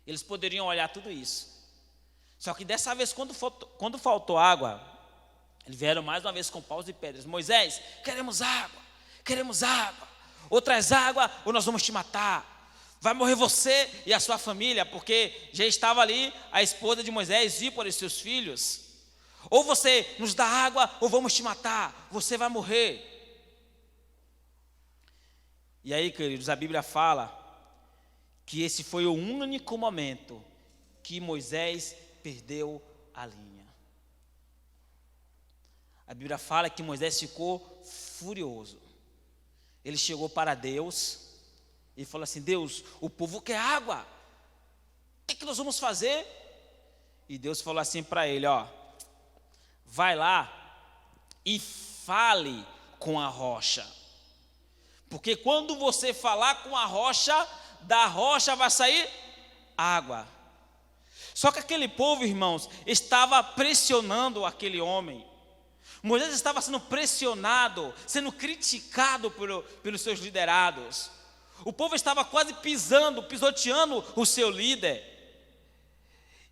Eles poderiam olhar tudo isso. Só que dessa vez, quando faltou água, eles vieram mais uma vez com paus e pedras. Moisés, queremos água, ou traz água ou nós vamos te matar. Vai morrer você e a sua família, porque já estava ali a esposa de Moisés e por seus filhos. Ou você nos dá água ou vamos te matar, você vai morrer. E aí, queridos, a Bíblia fala que esse foi o único momento que Moisés perdeu a linha. A Bíblia fala que Moisés ficou furioso. Ele chegou para Deus e falou assim, Deus, o povo quer água, o que nós vamos fazer? E Deus falou assim para ele, ó, vai lá e fale com a rocha, porque quando você falar com a rocha, da rocha vai sair água. Só que aquele povo, irmãos, estava pressionando aquele homem. Moisés estava sendo pressionado, sendo criticado pelos seus liderados. O povo estava quase pisoteando o seu líder.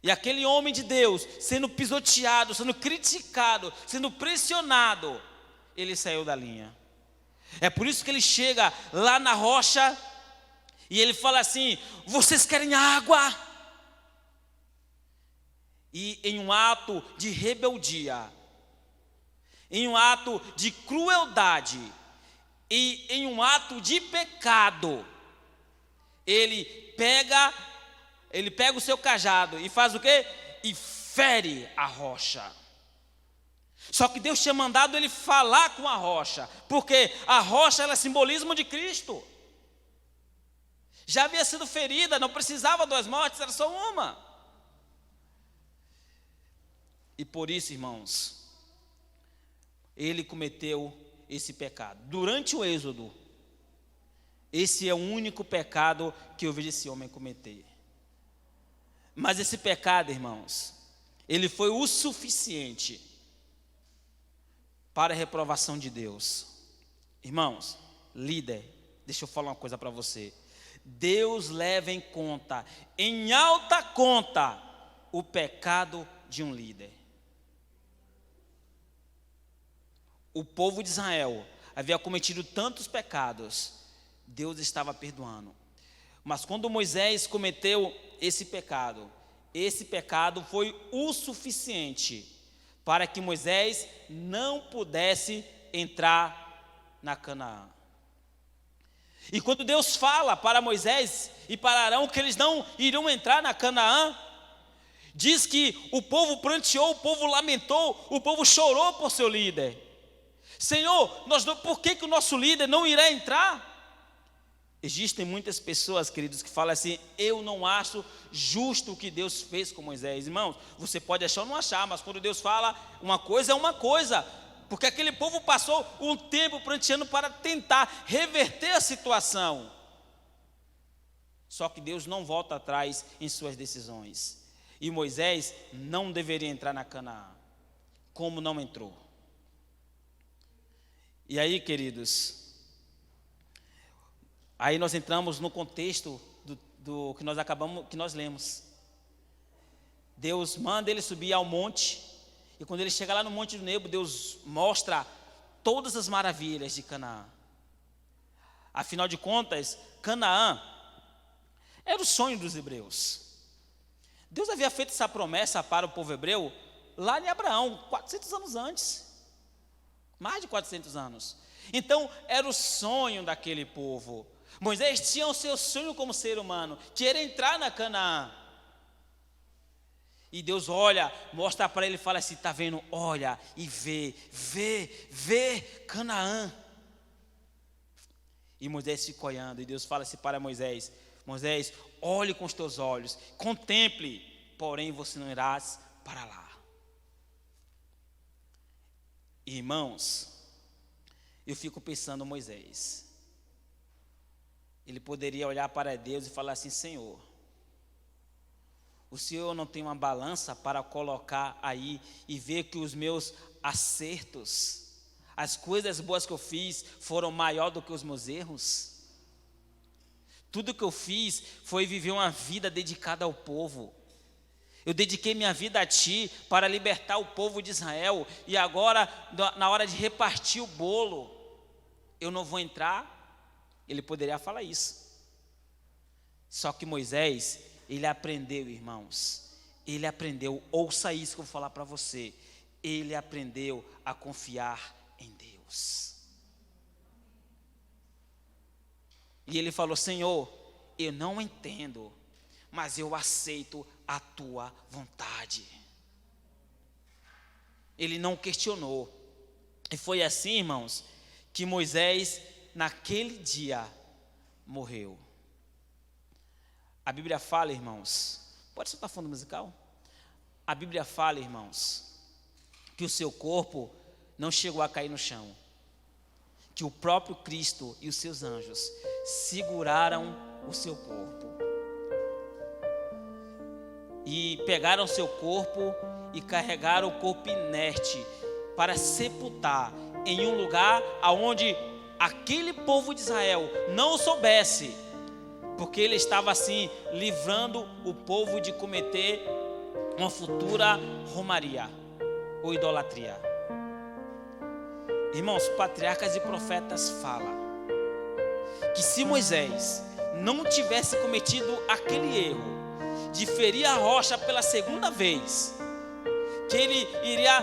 E aquele homem de Deus, sendo pisoteado, sendo criticado, sendo pressionado, ele saiu da linha. É por isso que ele chega lá na rocha e ele fala assim, vocês querem água? E em um ato de rebeldia, em um ato de crueldade e em um ato de pecado, ele pega o seu cajado e faz o quê? E fere a rocha. Só que Deus tinha mandado ele falar com a rocha, porque a rocha ela é simbolismo de Cristo. Já havia sido ferida, não precisava 2 mortes, era só uma. E por isso, irmãos, ele cometeu esse pecado. Durante o Êxodo, esse é o único pecado que eu vejo esse homem cometer. Mas esse pecado, irmãos, ele foi o suficiente para a reprovação de Deus. Irmãos, líder, deixa eu falar uma coisa para você. Deus leva em conta, em alta conta, o pecado de um líder. O povo de Israel havia cometido tantos pecados, Deus estava perdoando. Mas quando Moisés cometeu esse pecado foi o suficiente para que Moisés não pudesse entrar na Canaã. E quando Deus fala para Moisés e para Arão que eles não iriam entrar na Canaã, diz que o povo pranteou, o povo lamentou, o povo chorou por seu líder. Senhor, por que o nosso líder não irá entrar? Existem muitas pessoas, queridos, que falam assim: eu não acho justo o que Deus fez com Moisés. Irmãos, você pode achar ou não achar, mas quando Deus fala uma coisa, é uma coisa. Porque aquele povo passou um tempo pranteando para tentar reverter a situação. Só que Deus não volta atrás em suas decisões. E Moisés não deveria entrar na Canaã, como não entrou. E aí, queridos, aí nós entramos no contexto do que nós lemos. Deus manda ele subir ao monte, e quando ele chega lá no Monte do Nebo, Deus mostra todas as maravilhas de Canaã. Afinal de contas, Canaã era o sonho dos hebreus. Deus havia feito essa promessa para o povo hebreu lá em Abraão, 400 anos antes. Mais de 400 anos. Então, era o sonho daquele povo. Moisés tinha o seu sonho como ser humano, que era entrar na Canaã. E Deus olha, mostra para ele e fala assim: está vendo? Olha e vê Canaã. E Moisés fica olhando, e Deus fala assim para Moisés: Moisés, olhe com os teus olhos, contemple, porém você não irás para lá. Irmãos, eu fico pensando Moisés. Ele poderia olhar para Deus e falar assim: Senhor, o Senhor não tem uma balança para colocar aí e ver que os meus acertos, as coisas boas que eu fiz foram maior do que os meus erros? Tudo que eu fiz foi viver uma vida dedicada ao povo. Eu dediquei minha vida a Ti para libertar o povo de Israel. E agora, na hora de repartir o bolo, eu não vou entrar? Ele poderia falar isso. Só que Moisés, ele aprendeu, irmãos. Ele aprendeu, ouça isso que eu vou falar para você. Ele aprendeu a confiar em Deus. E ele falou: Senhor, eu não entendo, mas eu aceito a tua vontade. Ele não questionou. E foi assim, irmãos, que Moisés, naquele dia, morreu. A Bíblia fala, irmãos, pode soltar fundo musical? A Bíblia fala, irmãos, que o seu corpo não chegou a cair no chão, que o próprio Cristo e os seus anjos seguraram o seu corpo e pegaram o seu corpo e carregaram o corpo inerte para sepultar em um lugar aonde aquele povo de Israel não soubesse, porque ele estava assim livrando o povo de cometer uma futura romaria ou idolatria. Irmãos, patriarcas e profetas falam que se Moisés não tivesse cometido aquele erro de ferir a rocha pela segunda vez, que ele iria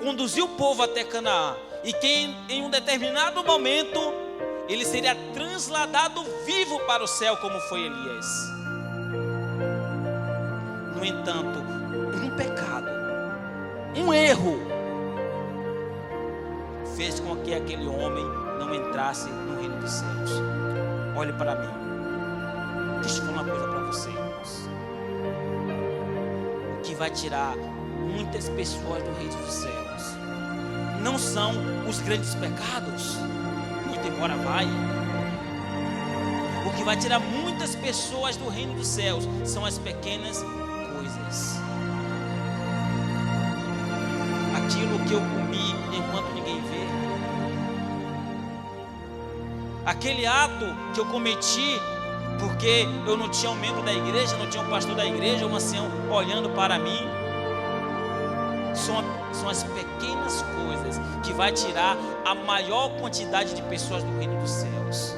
conduzir o povo até Canaã, e que em um determinado momento ele seria trasladado vivo para o céu, como foi Elias. No entanto, um pecado, um erro, fez com que aquele homem não entrasse no reino dos céus. Olhe para mim, deixa eu falar uma coisa para você, irmãos. O que vai tirar muitas pessoas do reino dos céus não são os grandes pecados, muito embora vai. O que vai tirar muitas pessoas do reino dos céus são as pequenas coisas. Aquilo que eu comi enquanto ninguém vê. Aquele ato que eu cometi porque eu não tinha um membro da igreja, não tinha um pastor da igreja, um ancião olhando para mim. São as pequenas coisas que vai tirar a maior quantidade de pessoas do reino dos céus.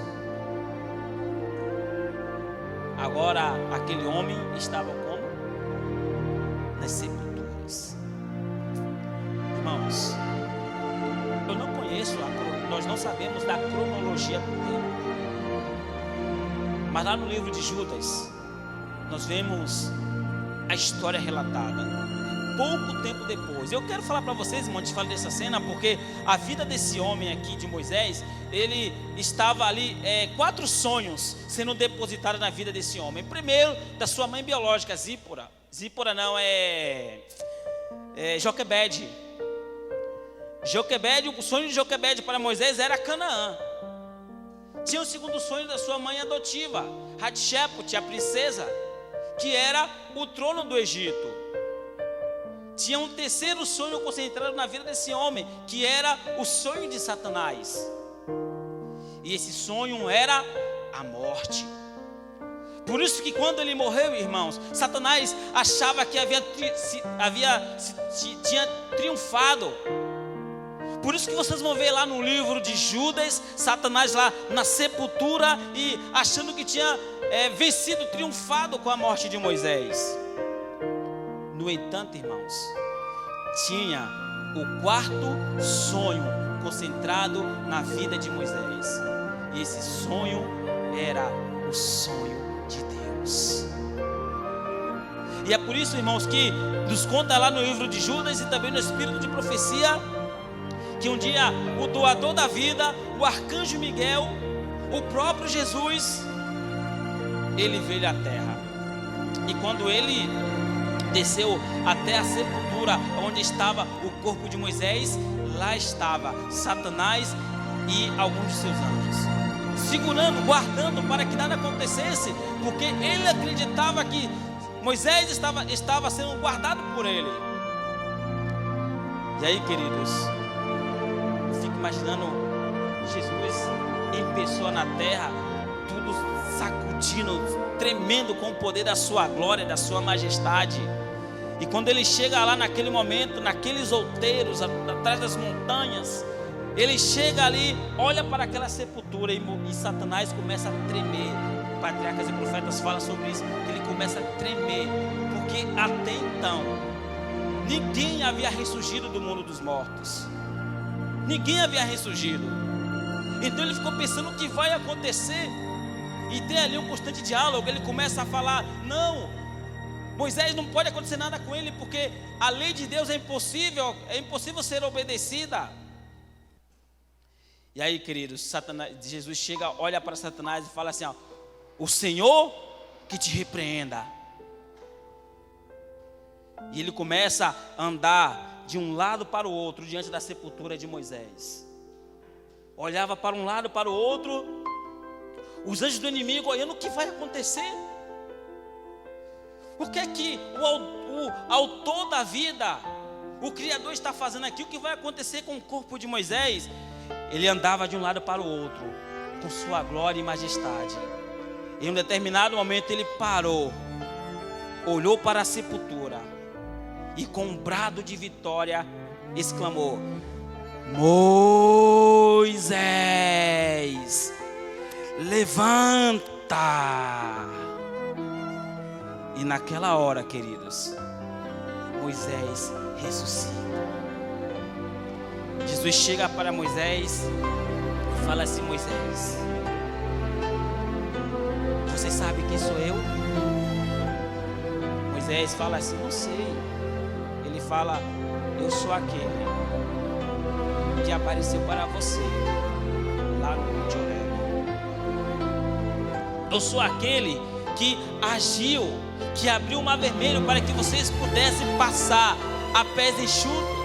Agora, aquele homem estava como? Nas sepulturas. Irmãos, eu não conheço, nós não sabemos da cronologia do tempo. Mas lá no livro de Judas, nós vemos a história relatada. pouco tempo depois. Eu quero falar para vocês, irmão, antes de falar dessa cena, porque a vida desse homem aqui, de Moisés, ele estava ali, 4 sonhos sendo depositados na vida desse homem. Primeiro, da sua mãe biológica, Zípora. Zípora não, Joquebede. Joquebede, o sonho de Joquebede para Moisés era Canaã. Tinha o segundo sonho da sua mãe adotiva, Hatshepsut, a princesa, que era o trono do Egito. Tinha um terceiro sonho concentrado na vida desse homem, que era o sonho de Satanás. E esse sonho era a morte. Por isso que quando ele morreu, irmãos, Satanás achava que tinha triunfado. Por isso que vocês vão ver lá no livro de Judas, Satanás lá na sepultura e achando que tinha vencido, triunfado com a morte de Moisés. No entanto, irmãos, tinha o quarto sonho concentrado na vida de Moisés. E esse sonho era o sonho de Deus. E é por isso, irmãos, que nos conta lá no livro de Judas e também no Espírito de Profecia, que um dia o doador da vida, o arcanjo Miguel, o próprio Jesus, ele veio à terra. E quando ele desceu até a sepultura onde estava o corpo de Moisés, lá estava Satanás e alguns de seus anjos, segurando, guardando para que nada acontecesse, porque ele acreditava que Moisés estava sendo guardado por ele. E aí, queridos, eu fico imaginando Jesus em pessoa na terra, tudo sacudindo, tremendo com o poder da sua glória, da sua majestade. E quando ele chega lá naquele momento, naqueles outeiros, atrás das montanhas, ele chega ali, olha para aquela sepultura e Satanás começa a tremer. Patriarcas e profetas falam sobre isso, que ele começa a tremer, porque até então ninguém havia ressurgido do mundo dos mortos. Ninguém havia ressurgido. Então ele ficou pensando o que vai acontecer. E tem ali um constante diálogo. Ele começa a falar: não, Moisés, não pode acontecer nada com ele, porque a lei de Deus é impossível ser obedecida. E aí, queridos, Jesus chega, olha para Satanás e fala assim: ó, o Senhor que te repreenda. E ele começa a andar de um lado para o outro diante da sepultura de Moisés. Olhava para um lado, para o outro, os anjos do inimigo olhando o que vai acontecer. O que é que o autor da vida, o Criador, está fazendo aqui? O que vai acontecer com o corpo de Moisés? Ele andava de um lado para o outro, com sua glória e majestade. Em um determinado momento ele parou, olhou para a sepultura e com um brado de vitória exclamou: Moisés, levanta! E naquela hora, queridos, Moisés ressuscita. Jesus chega para Moisés e fala assim: Moisés, você sabe quem sou eu? Moisés fala assim: não sei. Ele fala: eu sou aquele que apareceu para você lá no Monte Horebe. Eu sou aquele que agiu, que abriu o mar vermelho para que vocês pudessem passar a pés enxutos.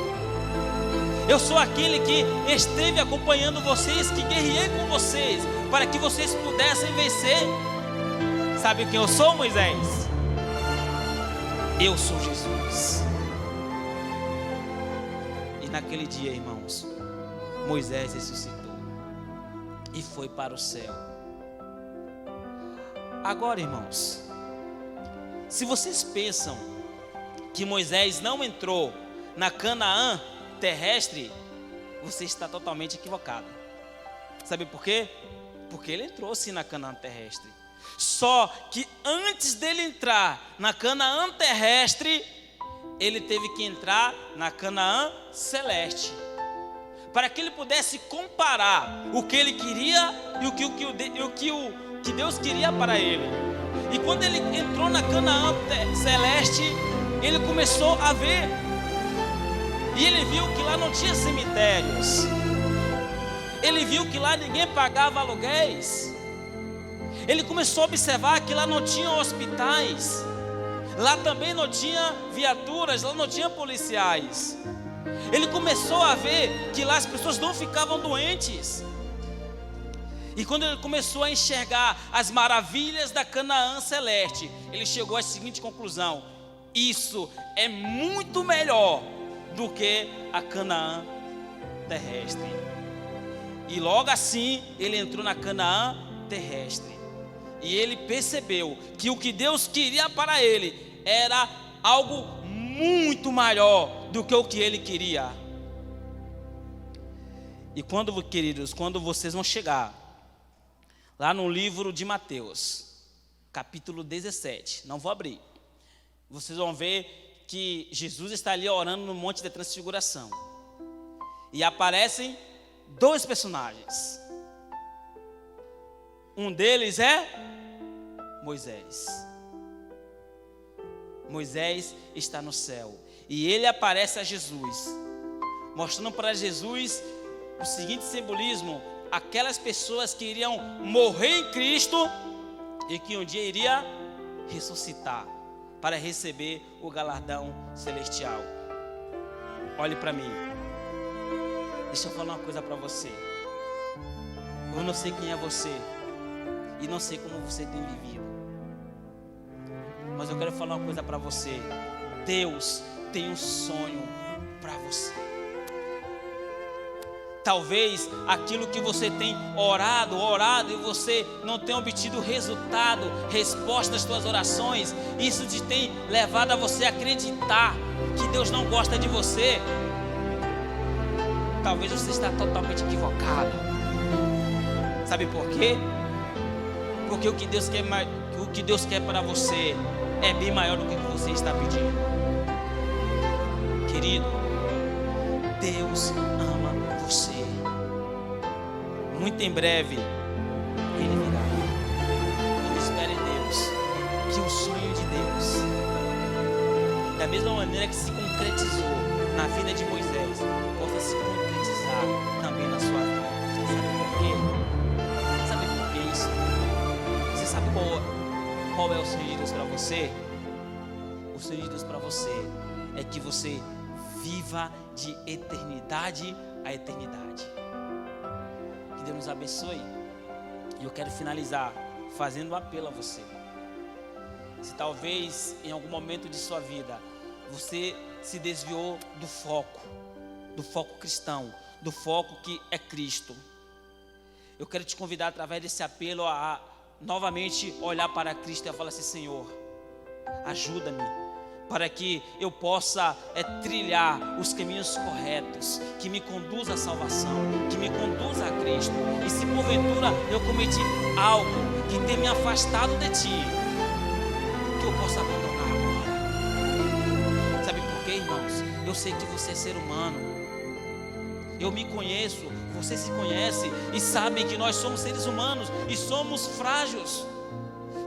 Eu sou aquele que esteve acompanhando vocês, que guerrei com vocês, para que vocês pudessem vencer. Sabe quem eu sou, Moisés? Eu sou Jesus. E naquele dia, irmãos, Moisés ressuscitou e foi para o céu. Agora, irmãos, se vocês pensam que Moisés não entrou na Canaã terrestre, você está totalmente equivocado. Sabe por quê? Porque ele entrou sim na Canaã terrestre. Só que antes dele entrar na Canaã terrestre, ele teve que entrar na Canaã celeste, para que ele pudesse comparar o que ele queria e o que Deus queria para ele. E quando ele entrou na Canaã celeste, ele começou a ver. E ele viu que lá não tinha cemitérios. Ele viu que lá ninguém pagava aluguéis. Ele começou a observar que lá não tinha hospitais. Lá também não tinha viaturas, lá não tinha policiais. Ele começou a ver que lá as pessoas não ficavam doentes. E quando ele começou a enxergar as maravilhas da Canaã celeste, ele chegou à seguinte conclusão: isso é muito melhor do que a Canaã terrestre. E logo assim ele entrou na Canaã terrestre. E ele percebeu que o que Deus queria para ele era algo muito maior do que o que ele queria. E quando, queridos, quando vocês vão chegar lá no livro de Mateus, capítulo 17, não vou abrir, vocês vão ver que Jesus está ali orando no Monte da Transfiguração. E aparecem dois personagens. Um deles é Moisés. Moisés está no céu. E ele aparece a Jesus, mostrando para Jesus o seguinte simbolismo: aquelas pessoas que iriam morrer em Cristo e que um dia iria ressuscitar para receber o galardão celestial. Olhe para mim. Deixa eu falar uma coisa para você. Eu não sei quem é você e não sei como você tem vivido, mas eu quero falar uma coisa para você. Deus tem um sonho para você. Talvez aquilo que você tem orado e você não tem obtido resultado, resposta às suas orações, isso te tem levado a você acreditar que Deus não gosta de você. Talvez você está totalmente equivocado. Sabe por quê? Porque o que Deus quer para você é bem maior do que você está pedindo. Querido, Deus ama você. Muito em breve Ele virá. Não espere em Deus que o sonho de Deus, da mesma maneira que se concretizou na vida de Moisés, possa se concretizar também na sua vida. Sabe por quê? Sabe por que isso? Você sabe qual é o sonho de Deus para você? O sonho de Deus para você é que você viva de eternidade a eternidade. Que Deus nos abençoe. E eu quero finalizar fazendo um apelo a você. Se talvez em algum momento de sua vida você se desviou do foco cristão, do foco que é Cristo, eu quero te convidar através desse apelo a novamente olhar para Cristo e falar assim: Senhor, ajuda-me para que eu possa trilhar os caminhos corretos, que me conduza à salvação, que me conduza a Cristo. E se porventura eu cometi algo que tem me afastado de Ti, que eu possa abandonar agora. Sabe por quê, irmãos? Eu sei que você é ser humano. Eu me conheço, você se conhece e sabe que nós somos seres humanos e somos frágeis.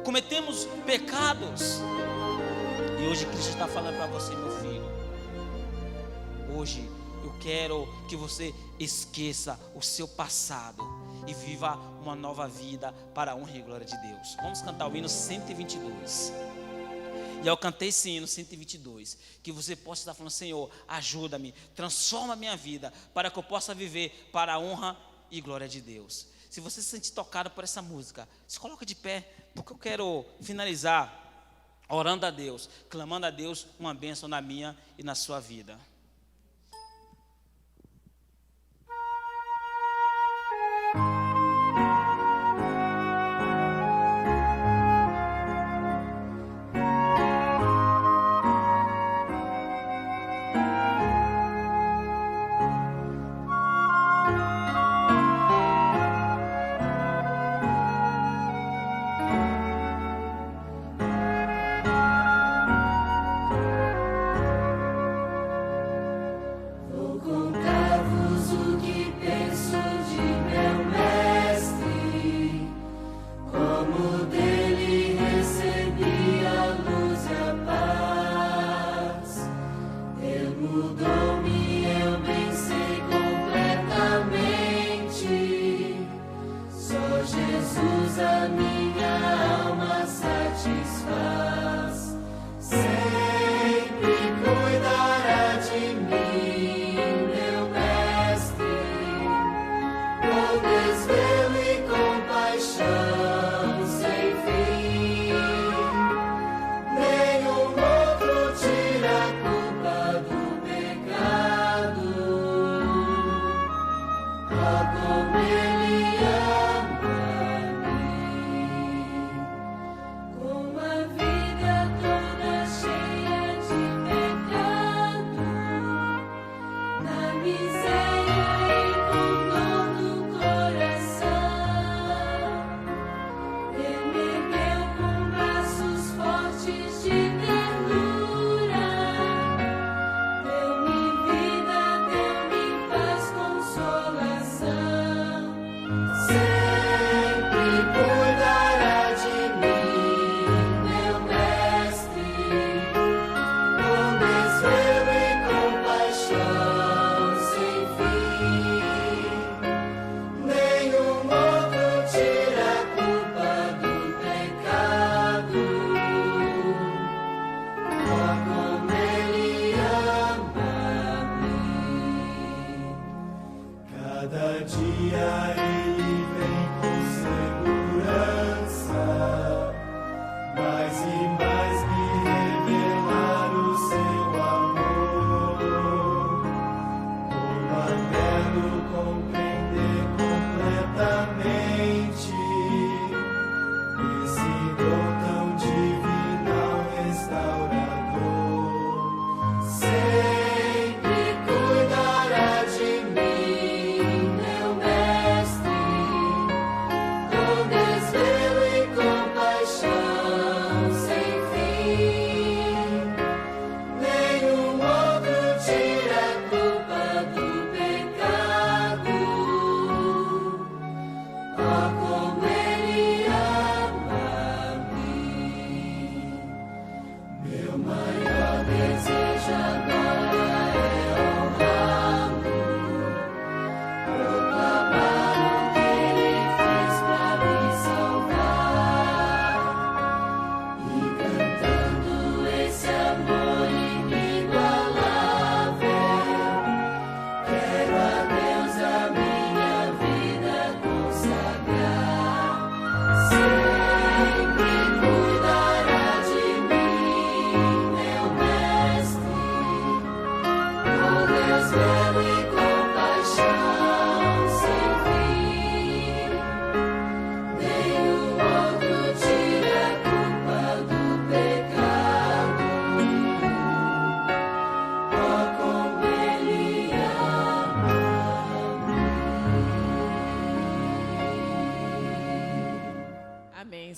Cometemos pecados. E hoje Cristo está falando para você, meu filho. Hoje eu quero que você esqueça o seu passado e viva uma nova vida para a honra e glória de Deus. Vamos cantar o hino 122. E eu cantei esse hino 122, que você possa estar falando: Senhor, ajuda-me, transforma a minha vida para que eu possa viver para a honra e glória de Deus. Se você se sentir tocado por essa música, se coloca de pé, porque eu quero finalizar orando a Deus, clamando a Deus uma bênção na minha e na sua vida.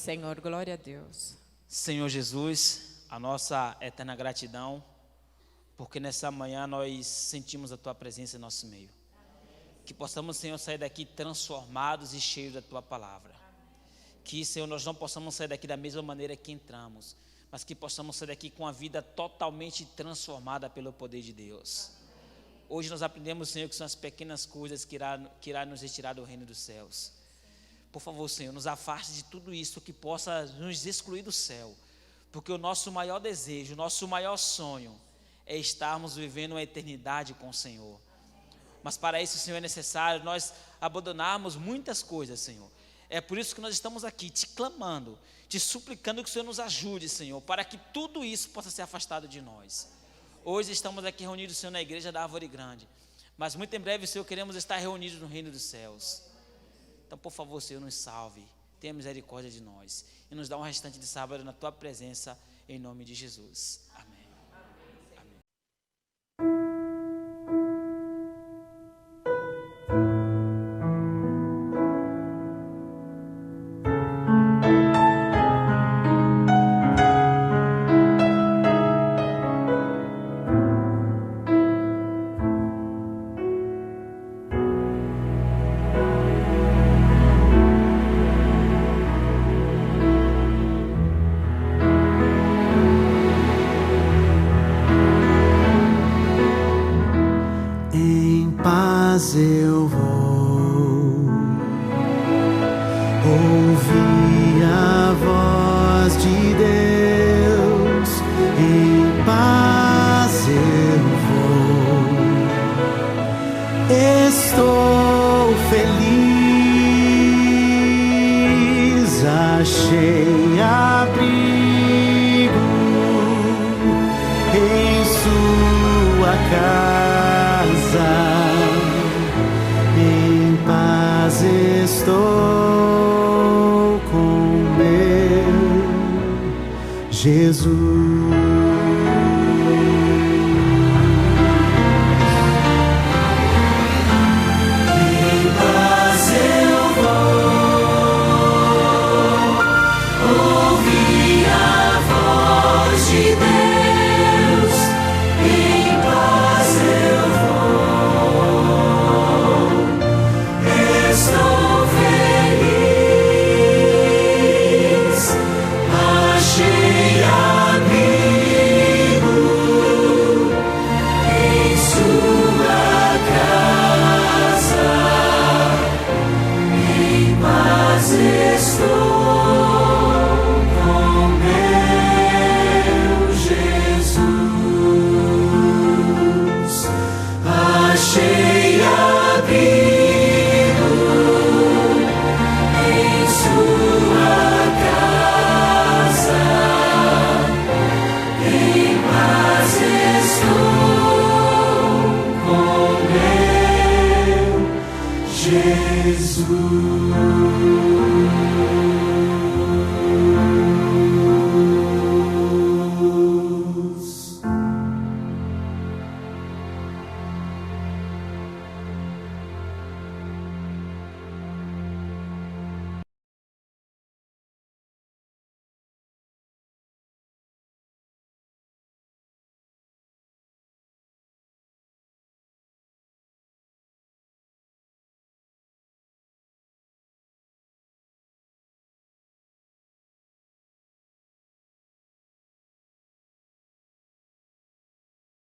Senhor, glória a Deus. Senhor Jesus, a nossa eterna gratidão, porque nessa manhã nós sentimos a Tua presença em nosso meio. Que possamos, Senhor, sair daqui transformados e cheios da Tua palavra. Que, Senhor, nós não possamos sair daqui da mesma maneira que entramos, mas que possamos sair daqui com a vida totalmente transformada pelo poder de Deus. Hoje nós aprendemos, Senhor, que são as pequenas coisas que irá nos retirar do reino dos céus. Por favor, Senhor, nos afaste de tudo isso que possa nos excluir do céu, porque o nosso maior desejo, o nosso maior sonho é estarmos vivendo uma eternidade com o Senhor. Mas para isso, Senhor, é necessário nós abandonarmos muitas coisas, Senhor. É por isso que nós estamos aqui te clamando, te suplicando que o Senhor nos ajude, Senhor, para que tudo isso possa ser afastado de nós. Hoje estamos aqui reunidos, Senhor, na igreja da Árvore Grande, mas muito em breve, Senhor, queremos estar reunidos no reino dos céus. Então, por favor, Senhor, nos salve, tenha misericórdia de nós e nos dá um restante de sábado na Tua presença, em nome de Jesus. Amém. Eu vou ouvir a voz de Deus, em paz eu vou, estou feliz. estou com meu Jesus. Jesus.